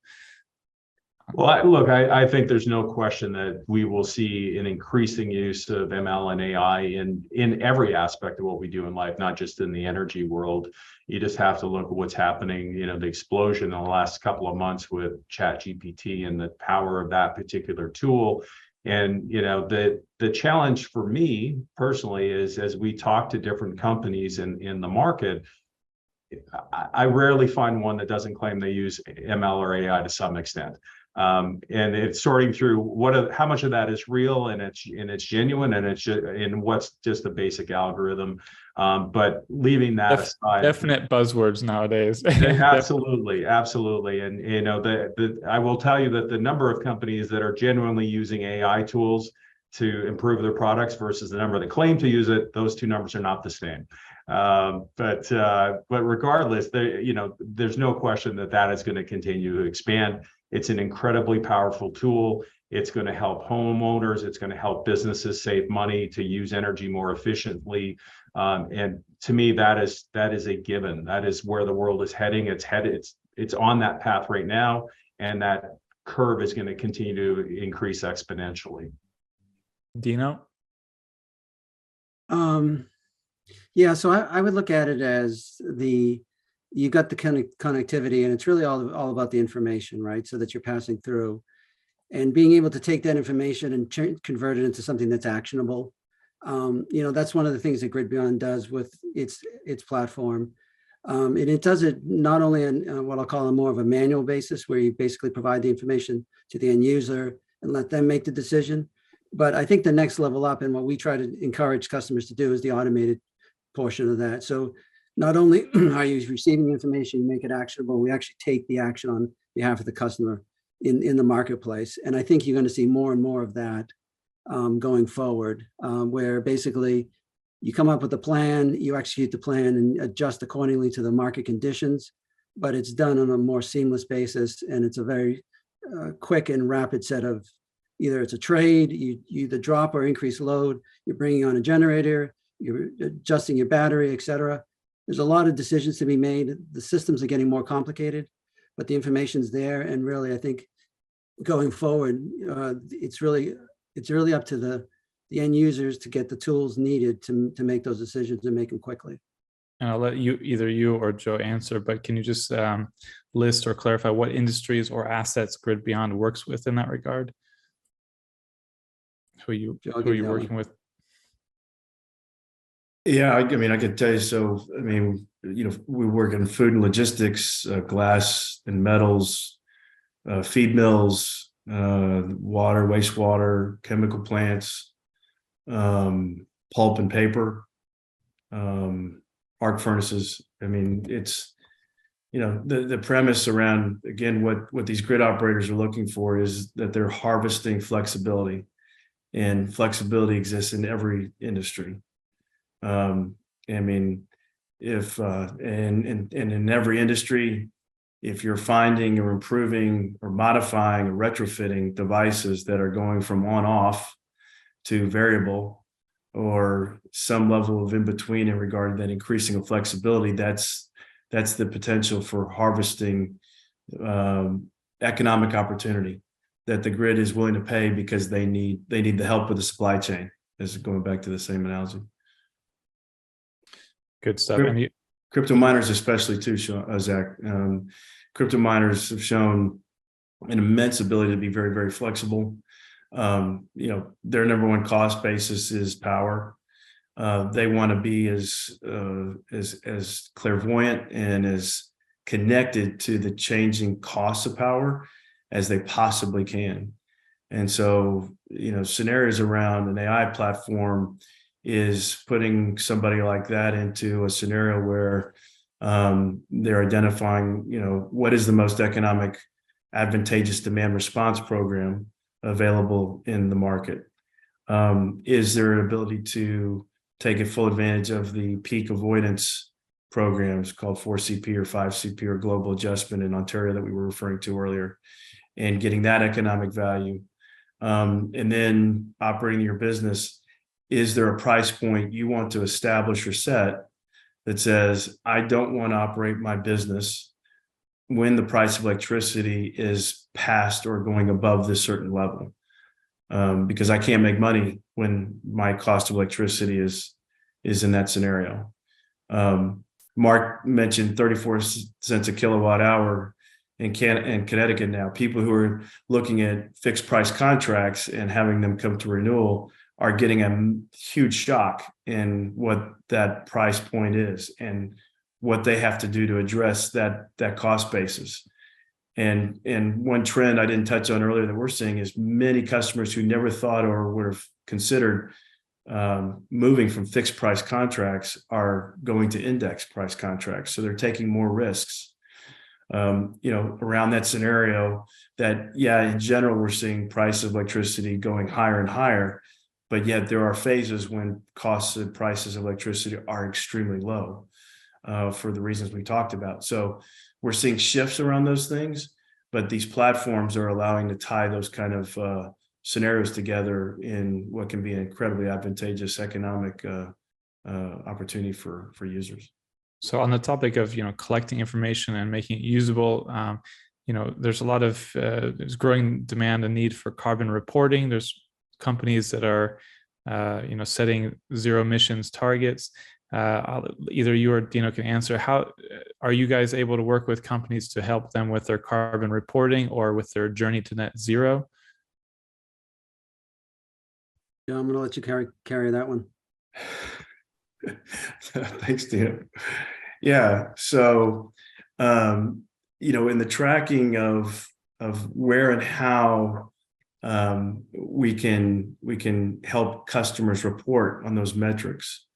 Speaker 4: Well, I think there's no question that we will see an increasing use of ML and AI in every aspect of what we do in life, not just in the energy world. You just have to look at what's happening, the explosion in the last couple of months with ChatGPT and the power of that particular tool. And, the challenge for me personally is, as we talk to different companies in the market, I rarely find one that doesn't claim they use ML or AI to some extent. And it's sorting through how much of that is real and it's genuine and what's just a basic algorithm. But leaving that aside,
Speaker 1: definite buzzwords nowadays.
Speaker 4: Absolutely. And I will tell you that the number of companies that are genuinely using AI tools to improve their products versus the number that claim to use it, those two numbers are not the same. But regardless, there's no question that is going to continue to expand. It's an incredibly powerful tool. It's going to help homeowners. It's going to help businesses save money to use energy more efficiently. And to me, that is a given. That is where the world is heading. It's on that path right now, and that curve is going to continue to increase exponentially.
Speaker 1: Dino?
Speaker 3: Yeah, so I would look at it as you got the connectivity, and it's really all about the information, right? So that you're passing through and being able to take that information and convert it into something that's actionable. That's one of the things that GridBeyond does with its platform. And it does it not only on what I'll call more of a manual basis, where you basically provide the information to the end user and let them make the decision. But I think the next level up, and what we try to encourage customers to do, is the automated portion of that. So not only are you receiving the information, you make it actionable, we actually take the action on behalf of the customer in the marketplace. And I think you're going to see more and more of that going forward, where basically you come up with a plan, you execute the plan and adjust accordingly to the market conditions, but it's done on a more seamless basis. And it's a very quick and rapid set of, either it's a trade, you either drop or increase load, you're bringing on a generator, you're adjusting your battery, et cetera. There's a lot of decisions to be made. The systems are getting more complicated, but the information's there. And really, I think going forward, it's really up to the end users to get the tools needed to make those decisions and make them quickly.
Speaker 1: And I'll let either you or Joe answer, but can you just list or clarify what industries or assets GridBeyond works with in that regard? Who are you working with?
Speaker 2: Yeah, I could tell you. So, we work in food and logistics, glass and metals, feed mills, water, wastewater, chemical plants, pulp and paper, arc furnaces. It's, the premise around, again, what these grid operators are looking for is that they're harvesting flexibility, and flexibility exists in every industry. If and in every industry, if you're finding or improving or modifying or retrofitting devices that are going from on off to variable, or some level of in between in regard to that increasing of flexibility, that's the potential for harvesting economic opportunity that the grid is willing to pay, because they need the help with the supply chain. This is going back to the same analogy.
Speaker 1: Good stuff.
Speaker 2: Crypto miners especially too, Zach. Crypto miners have shown an immense ability to be very, very flexible. Their number one cost basis is power. They want to be as clairvoyant and as connected to the changing costs of power as they possibly can. And so, scenarios around an AI platform is putting somebody like that into a scenario where they're identifying, what is the most economic advantageous demand response program available in the market? Is there an ability to take a full advantage of the peak avoidance programs called 4CP or 5CP or global adjustment in Ontario that we were referring to earlier, and getting that economic value? And then operating your business, is there a price point you want to establish or set that says, I don't want to operate my business when the price of electricity is past or going above this certain level. Because I can't make money when my cost of electricity is in that scenario. Mark mentioned 34 cents a kilowatt hour in Connecticut now. People who are looking at fixed price contracts and having them come to renewal are getting a huge shock in what that price point is and what they have to do to address that cost basis. And one trend I didn't touch on earlier that we're seeing is many customers who never thought or would have considered moving from fixed price contracts are going to index price contracts. So they're taking more risks, around that scenario that, in general, we're seeing price of electricity going higher and higher, but yet there are phases when costs and prices of electricity are extremely low for the reasons we talked about. So we're seeing shifts around those things, but these platforms are allowing to tie those kind of scenarios together in what can be an incredibly advantageous economic opportunity for users.
Speaker 1: So on the topic of collecting information and making it usable, there's a lot of there's growing demand and need for carbon reporting. There's companies that are setting zero emissions targets. Either you or Dino can answer. How are you guys able to work with companies to help them with their carbon reporting or with their journey to net zero?
Speaker 3: Yeah, I'm going to let you carry that one.
Speaker 2: Thanks, Dino. Yeah. So, in the tracking of where and how we can help customers report on those metrics.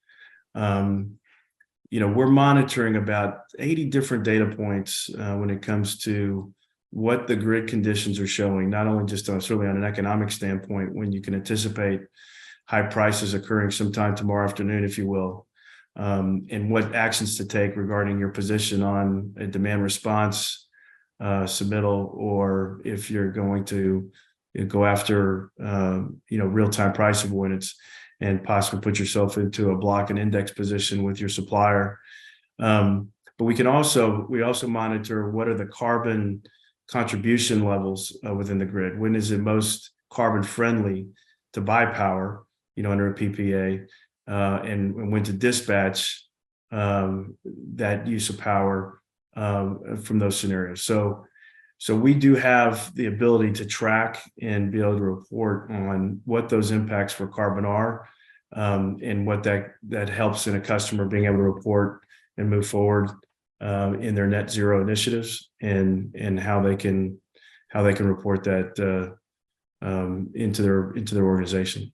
Speaker 2: We're monitoring about 80 different data points when it comes to what the grid conditions are showing, not only just certainly on an economic standpoint, when you can anticipate high prices occurring sometime tomorrow afternoon, if you will, and what actions to take regarding your position on a demand response submittal, or if you're going to go after real-time price avoidance and possibly put yourself into a block and index position with your supplier. But we also monitor what are the carbon contribution levels within the grid. When is it most carbon friendly to buy power, under a PPA, and when to dispatch that use of power from those scenarios. So we do have the ability to track and be able to report on what those impacts for carbon are, and what that helps in a customer being able to report and move forward in their net zero initiatives, and how they can report that into their organization.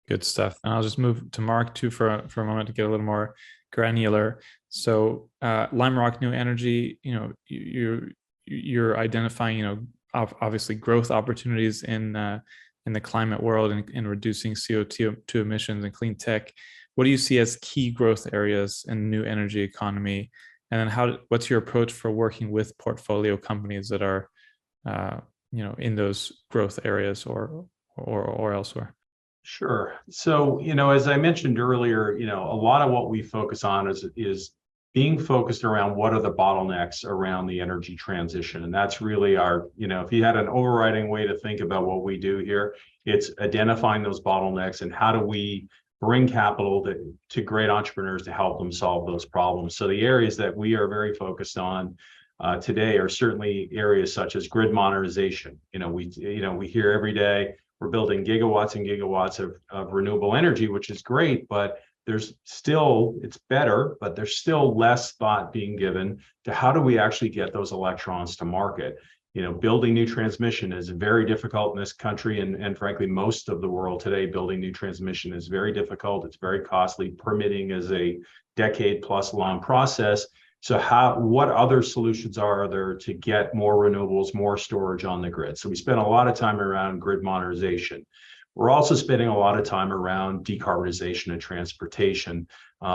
Speaker 1: Good stuff. And I'll just move to Mark too for a moment to get a little more granular. So Lime Rock New Energy, you're identifying, obviously growth opportunities in the climate world and in reducing CO2 emissions and clean tech. What do you see as key growth areas in the new energy economy? And then what's your approach for working with portfolio companies that are, in those growth areas or elsewhere?
Speaker 4: Sure. So, as I mentioned earlier, a lot of what we focus on is being focused around what are the bottlenecks around the energy transition. And that's really our, if you had an overriding way to think about what we do here, it's identifying those bottlenecks and how do we bring capital to great entrepreneurs to help them solve those problems. So the areas that we are very focused on today are certainly areas such as grid modernization. We hear every day we're building gigawatts and gigawatts of renewable energy, which is great, but it's better, but there's still less thought being given to how do we actually get those electrons to market. Building new transmission is very difficult in this country, and frankly, most of the world today, building new transmission is very difficult. It's very costly. Permitting is a decade-plus long process. So what other solutions are there to get more renewables, more storage on the grid? So we spend a lot of time around grid modernization. We're also spending a lot of time around decarbonization and transportation,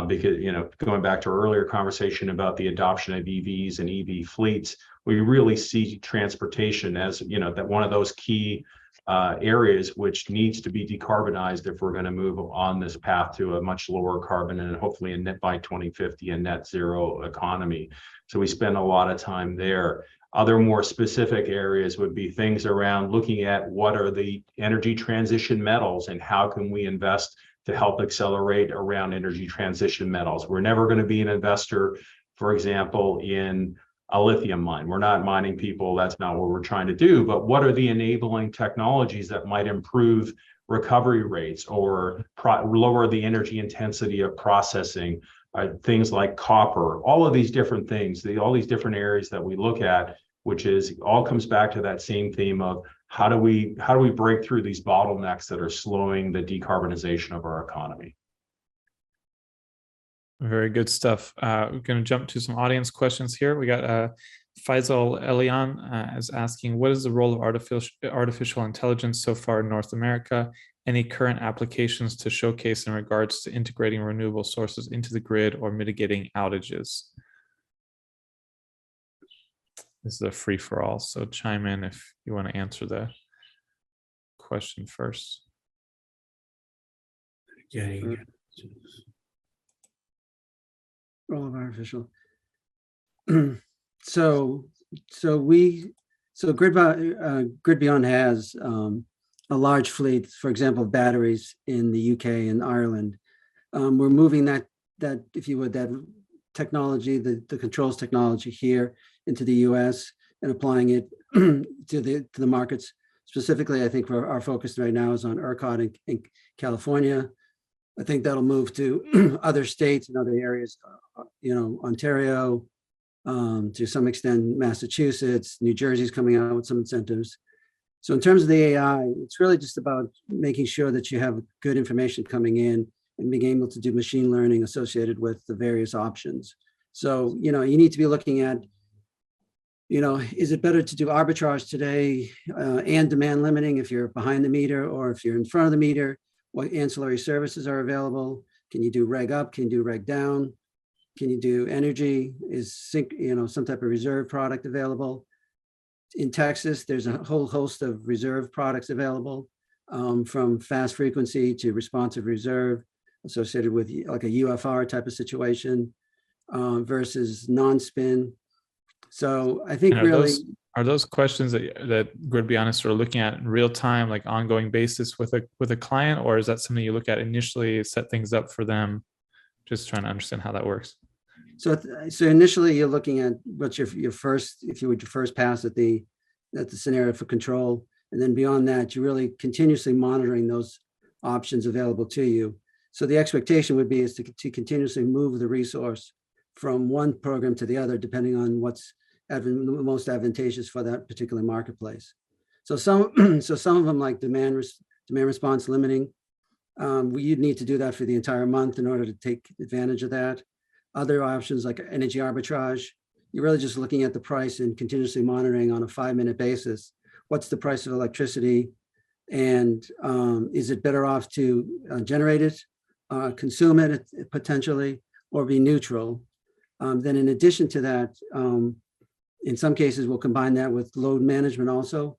Speaker 4: because, going back to our earlier conversation about the adoption of EVs and EV fleets, we really see transportation as, that one of those key areas which needs to be decarbonized if we're going to move on this path to a much lower carbon and hopefully a net by 2050 a net zero economy. So we spend a lot of time there. Other more specific areas would be things around looking at what are the energy transition metals and how can we invest to help accelerate around energy transition metals. We're never going to be an investor, for example, in a lithium mine. We're not mining people. That's not what we're trying to do. But what are the enabling technologies that might improve recovery rates or lower the energy intensity of processing? Things like copper, all of these different things, all these different areas that we look at, which is all comes back to that same theme of how do we break through these bottlenecks that are slowing the decarbonization of our economy.
Speaker 1: Very good stuff. We're going to jump to some audience questions here. We got Faisal Elian is asking, what is the role of artificial intelligence so far in North America? Any current applications to showcase in regards to integrating renewable sources into the grid or mitigating outages? This is a free-for-all, so chime in if you want to answer the question first.
Speaker 3: Role of artificial. So GridBeyond has a large fleet, for example, of batteries in the UK and Ireland. We're moving that if you would, that technology, the controls technology here into the US and applying it to the markets. Specifically, I think our focus right now is on ERCOT in California. I think that'll move to other states and other areas, Ontario, to some extent, Massachusetts, New Jersey's coming out with some incentives. So in terms of the AI, it's really just about making sure that you have good information coming in and being able to do machine learning associated with the various options. So, you need to be looking at, is it better to do arbitrage today and demand limiting if you're behind the meter, or if you're in front of the meter? What ancillary services are available? Can you do reg up? Can you do reg down? Can you do energy? Is some type of reserve product available? In Texas, there's a whole host of reserve products available, from fast frequency to responsive reserve, associated with like a UFR type of situation, versus non-spin. So I think
Speaker 1: are those questions that GridBeyond is sort of looking at in real time, like ongoing basis with a client, or is that something you look at initially, set things up for them? Just trying to understand how that works.
Speaker 3: So initially you're looking at what's your first pass at the scenario for control, and then beyond that, you're really continuously monitoring those options available to you. So the expectation would be is to continuously move the resource from one program to the other, depending on what's most advantageous for that particular marketplace. So some of them, like demand response limiting, you'd need to do that for the entire month in order to take advantage of that. Other options like energy arbitrage, you're really just looking at the price and continuously monitoring on a 5-minute basis. What's the price of electricity? And is it better off to generate it, consume it potentially, or be neutral? Then in addition to that, in some cases, we'll combine that with load management also,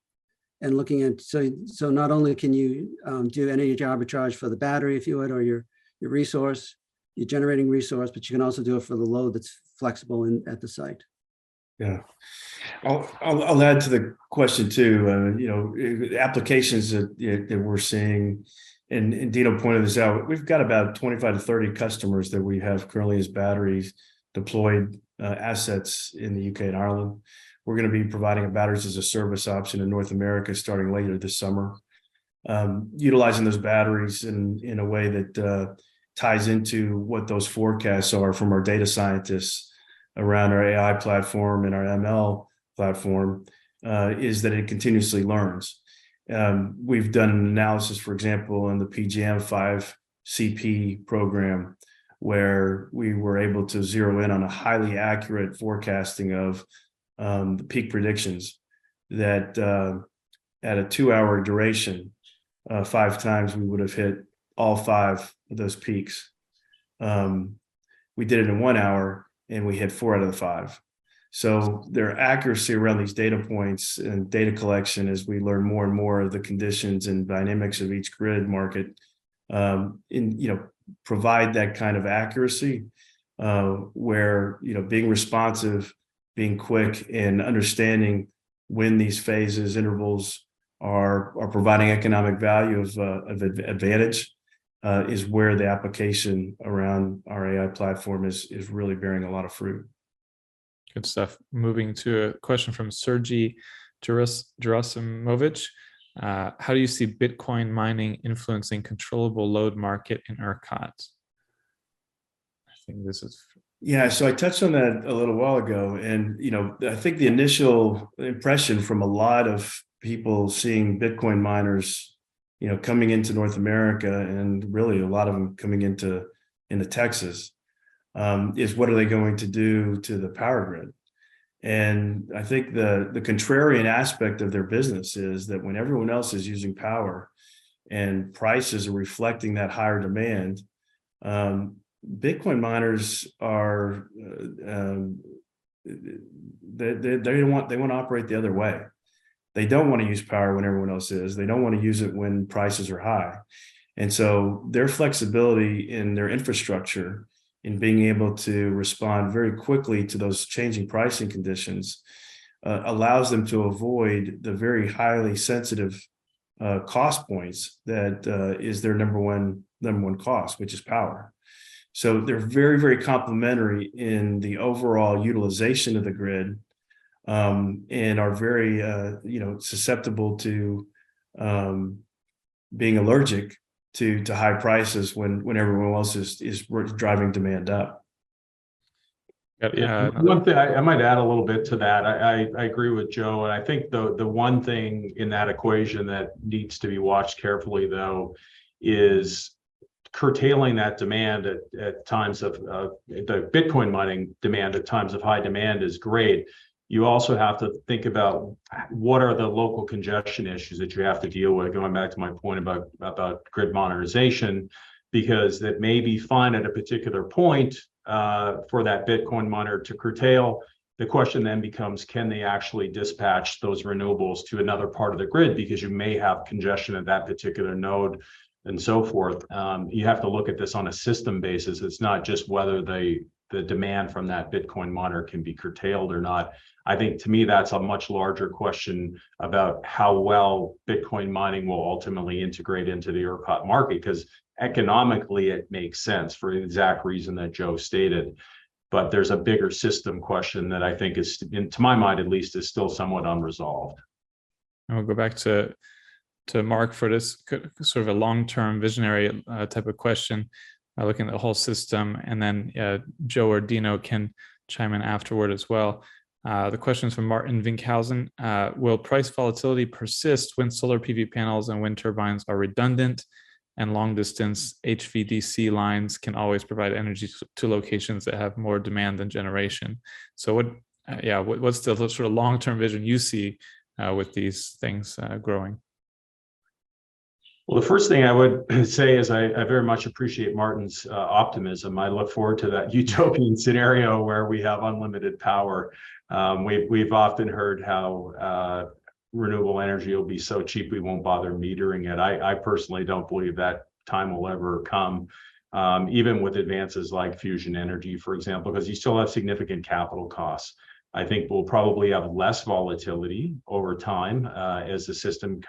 Speaker 3: and looking at, so not only can you do energy arbitrage for the battery, if you would, or your resource, your generating resource, but you can also do it for the load that's flexible at the site.
Speaker 2: Yeah, I'll add to the question too. Applications that we're seeing, and Dino pointed this out. We've got about 25 to 30 customers that we have currently as batteries deployed assets in the UK and Ireland. We're going to be providing a batteries as a service option in North America starting later this summer, utilizing those batteries in a way that ties into what those forecasts are from our data scientists around our AI platform and our ML platform, is that it continuously learns. We've done an analysis, for example, in the PGM 5 CP program, where we were able to zero in on a highly accurate forecasting of the peak predictions that at a 2-hour duration, 5 times we would have hit all 5 of those peaks. We did it in 1 hour and we hit 4 out of the 5. So their accuracy around these data points and data collection, as we learn more and more of the conditions and dynamics of each grid market, provide that kind of accuracy where, being responsive, being quick, and understanding when these phases, intervals are providing economic value of advantage is where the application around our AI platform is really bearing a lot of fruit.
Speaker 1: Good stuff. Moving to a question from Sergey Gerasimovich. How do you see Bitcoin mining influencing controllable load market in ERCOT? I think this is.
Speaker 2: Yeah, so I touched on that a little while ago. And, I think the initial impression from a lot of people seeing Bitcoin miners, coming into North America, and really a lot of them coming into Texas, is what are they going to do to the power grid? And I think the contrarian aspect of their business is that when everyone else is using power and prices are reflecting that higher demand, Bitcoin miners are they want to operate the other way. They don't want to use power when everyone else is. They don't want to use it when prices are high. And so their flexibility in their infrastructure, in being able to respond very quickly to those changing pricing conditions, allows them to avoid the very highly sensitive cost points that is their number one cost, which is power. So they're very, very complementary in the overall utilization of the grid, and are very, susceptible to being allergic to high prices when everyone else is driving demand up.
Speaker 4: Yeah, one thing I might add a little bit to that. I agree with Joe, and I think the one thing in that equation that needs to be watched carefully, though, is curtailing that demand at times of the Bitcoin mining demand at times of high demand is great. You also have to think about what are the local congestion issues that you have to deal with, going back to my point about grid modernization, because that may be fine at a particular point for that Bitcoin miner to curtail. The question then becomes, can they actually dispatch those renewables to another part of the grid, because you may have congestion at that particular node and so forth. You have to look at this on a system basis. It's not just whether the demand from that Bitcoin miner can be curtailed or not. I think, to me, that's a much larger question about how well Bitcoin mining will ultimately integrate into the ERCOT market, because economically it makes sense for the exact reason that Joe stated. But there's a bigger system question that I think is, to my mind at least, is still somewhat unresolved.
Speaker 1: And we'll go back to Mark for this sort of a long-term visionary type of question, looking at the whole system, and then Joe or Dino can chime in afterward as well. The question is from Martin Winkhausen. Will price volatility persist when solar PV panels and wind turbines are redundant and long-distance HVDC lines can always provide energy to locations that have more demand than generation? So what's the sort of long-term vision you see with these things growing?
Speaker 4: Well, the first thing I would say is I very much appreciate Martin's optimism. I look forward to that utopian scenario where we have unlimited power. We've often heard how renewable energy will be so cheap we won't bother metering it. I personally don't believe that time will ever come, even with advances like fusion energy, for example, because you still have significant capital costs. I think we'll probably have less volatility over time as the system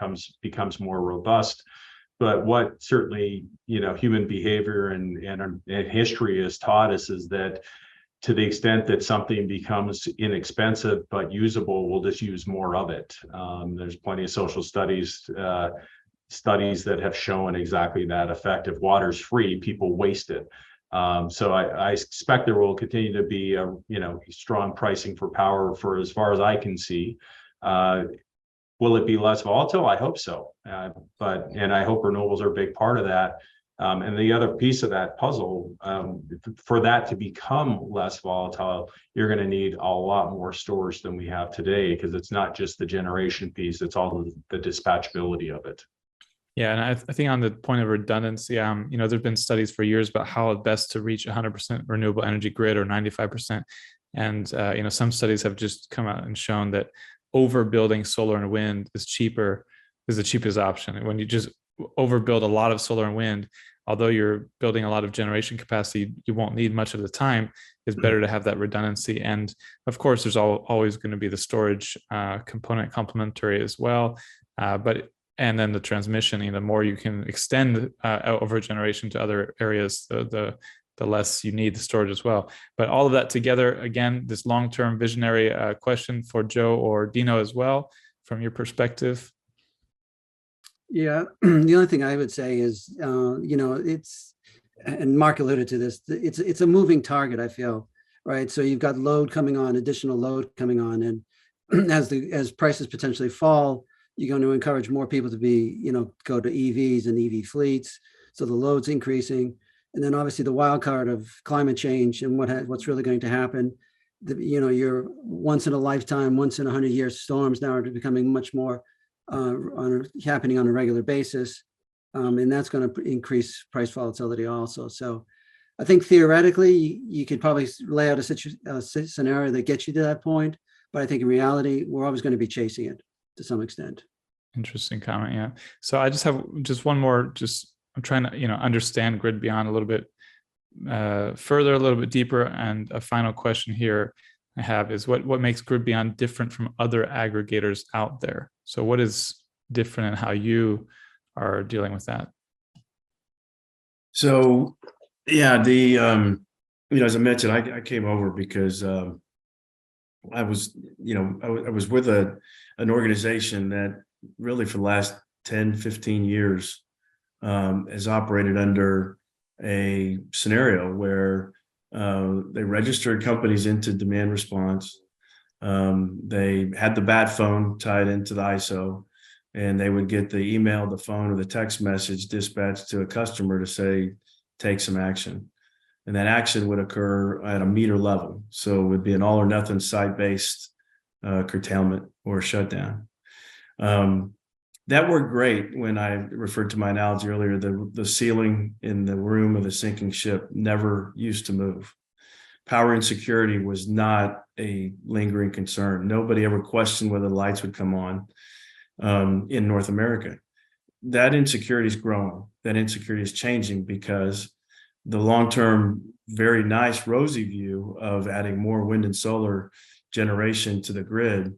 Speaker 4: becomes more robust. But what certainly, human behavior and history has taught us is that to the extent that something becomes inexpensive but usable, we'll just use more of it. There's plenty of social studies that have shown exactly that effect. If water's free, people waste it. So I expect there will continue to be strong pricing for power for as far as I can see. Will it be less volatile? I hope so. And I hope renewables are a big part of that. And the other piece of that puzzle, for that to become less volatile, you're going to need a lot more storage than we have today, because it's not just the generation piece, it's all the dispatchability of it.
Speaker 1: Yeah, and I think on the point of redundancy, there've been studies for years about how best to reach 100% renewable energy grid or 95%. And some studies have just come out and shown that overbuilding solar and wind is the cheapest option. When you just overbuild a lot of solar and wind, although you're building a lot of generation capacity, you won't need much of the time. It's better to have that redundancy. And of course, there's always going to be the storage component complementary as well. And then the transmission, the more you can extend over generation to other areas, the less you need the storage as well. But all of that together, again, this long-term visionary question for Joe or Dino as well, from your perspective.
Speaker 3: Yeah, the only thing I would say is, it's, and Mark alluded to this, it's a moving target, I feel, right? So you've got load coming on, additional load coming on, and as prices potentially fall, you're going to encourage more people to go to EVs and EV fleets. So the load's increasing. And then obviously the wild card of climate change and what's really going to happen. Your once in a lifetime, once in 100-year storms now are becoming much more happening on a regular basis. And that's going to increase price volatility also. So I think theoretically, you could probably lay out a scenario that gets you to that point. But I think in reality, we're always going to be chasing it to some extent.
Speaker 1: Interesting comment. Yeah. So I just have one more, I'm trying to, understand GridBeyond a little bit further, a little bit deeper. And a final question here I have is what makes GridBeyond different from other aggregators out there? So what is different in how you are dealing with that?
Speaker 2: So, yeah, as I mentioned, I came over because I was with an organization that really for the last 10, 15 years has operated under a scenario where they registered companies into demand response. They had the bat phone tied into the ISO, and they would get the email, the phone, or the text message dispatched to a customer to say, take some action. And that action would occur at a meter level. So it would be an all or nothing site-based curtailment or shutdown. That worked great when I referred to my analogy earlier. The ceiling in the room of the sinking ship never used to move. Power insecurity was not a lingering concern. Nobody ever questioned whether the lights would come on in North America. That insecurity is growing. That insecurity is changing because the long-term, very nice, rosy view of adding more wind and solar generation to the grid,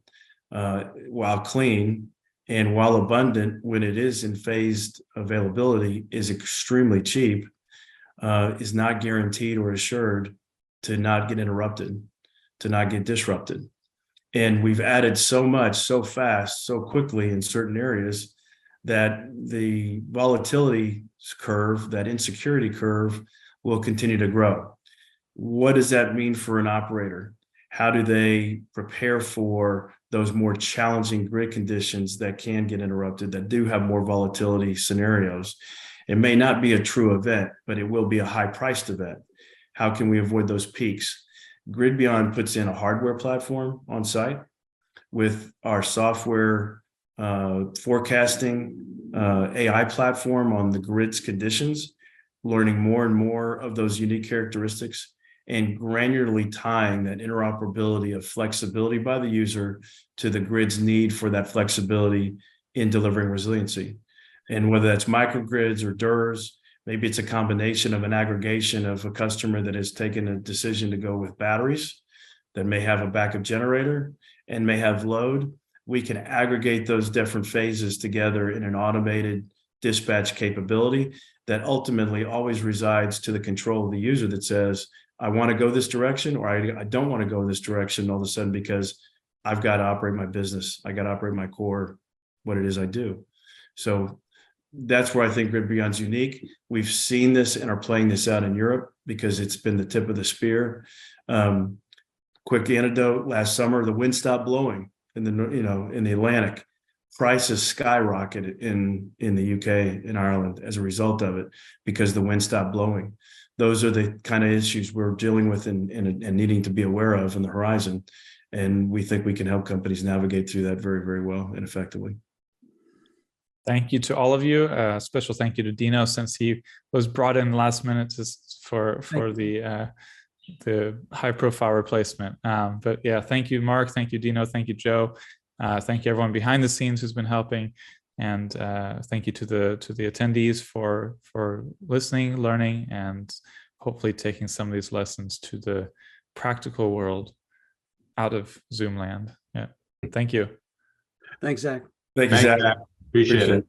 Speaker 2: while clean and while abundant, when it is in phased availability, is extremely cheap, is not guaranteed or assured to not get interrupted, to not get disrupted. And we've added so much, so fast, so quickly in certain areas that the volatility curve, that insecurity curve, will continue to grow. What does that mean for an operator? How do they prepare for those more challenging grid conditions that can get interrupted, that do have more volatility scenarios? It may not be a true event, but it will be a high-priced event. How can we avoid those peaks? GridBeyond puts in a hardware platform on site with our software forecasting AI platform on the grid's conditions, learning more and more of those unique characteristics, and granularly tying that interoperability of flexibility by the user to the grid's need for that flexibility in delivering resiliency. And whether that's microgrids or DERs, maybe it's a combination of an aggregation of a customer that has taken a decision to go with batteries that may have a backup generator and may have load. We can aggregate those different phases together in an automated dispatch capability that ultimately always resides to the control of the user that says, I want to go this direction, or I don't want to go this direction all of a sudden because I've got to operate my business. I got to operate my core, what it is I do. So that's where I think GridBeyond's unique. We've seen this and are playing this out in Europe because it's been the tip of the spear. Quick anecdote: last summer, the wind stopped blowing in the Atlantic. Prices skyrocketed in the UK and Ireland as a result of it because the wind stopped blowing. Those are the kind of issues we're dealing with and needing to be aware of on the horizon. And we think we can help companies navigate through that very, very well and effectively.
Speaker 1: Thank you to all of you. Special thank you to Dino, since he was brought in last minute for the the high profile replacement. But yeah, thank you, Mark. Thank you, Dino. Thank you, Joe. Thank you, everyone behind the scenes who's been helping. And thank you to the attendees for listening, learning, and hopefully taking some of these lessons to the practical world out of Zoom land. Yeah. Thank you.
Speaker 3: Thanks, Zach.
Speaker 2: Thank you,
Speaker 4: Thanks,
Speaker 2: Zach.
Speaker 4: Zach. Appreciate it.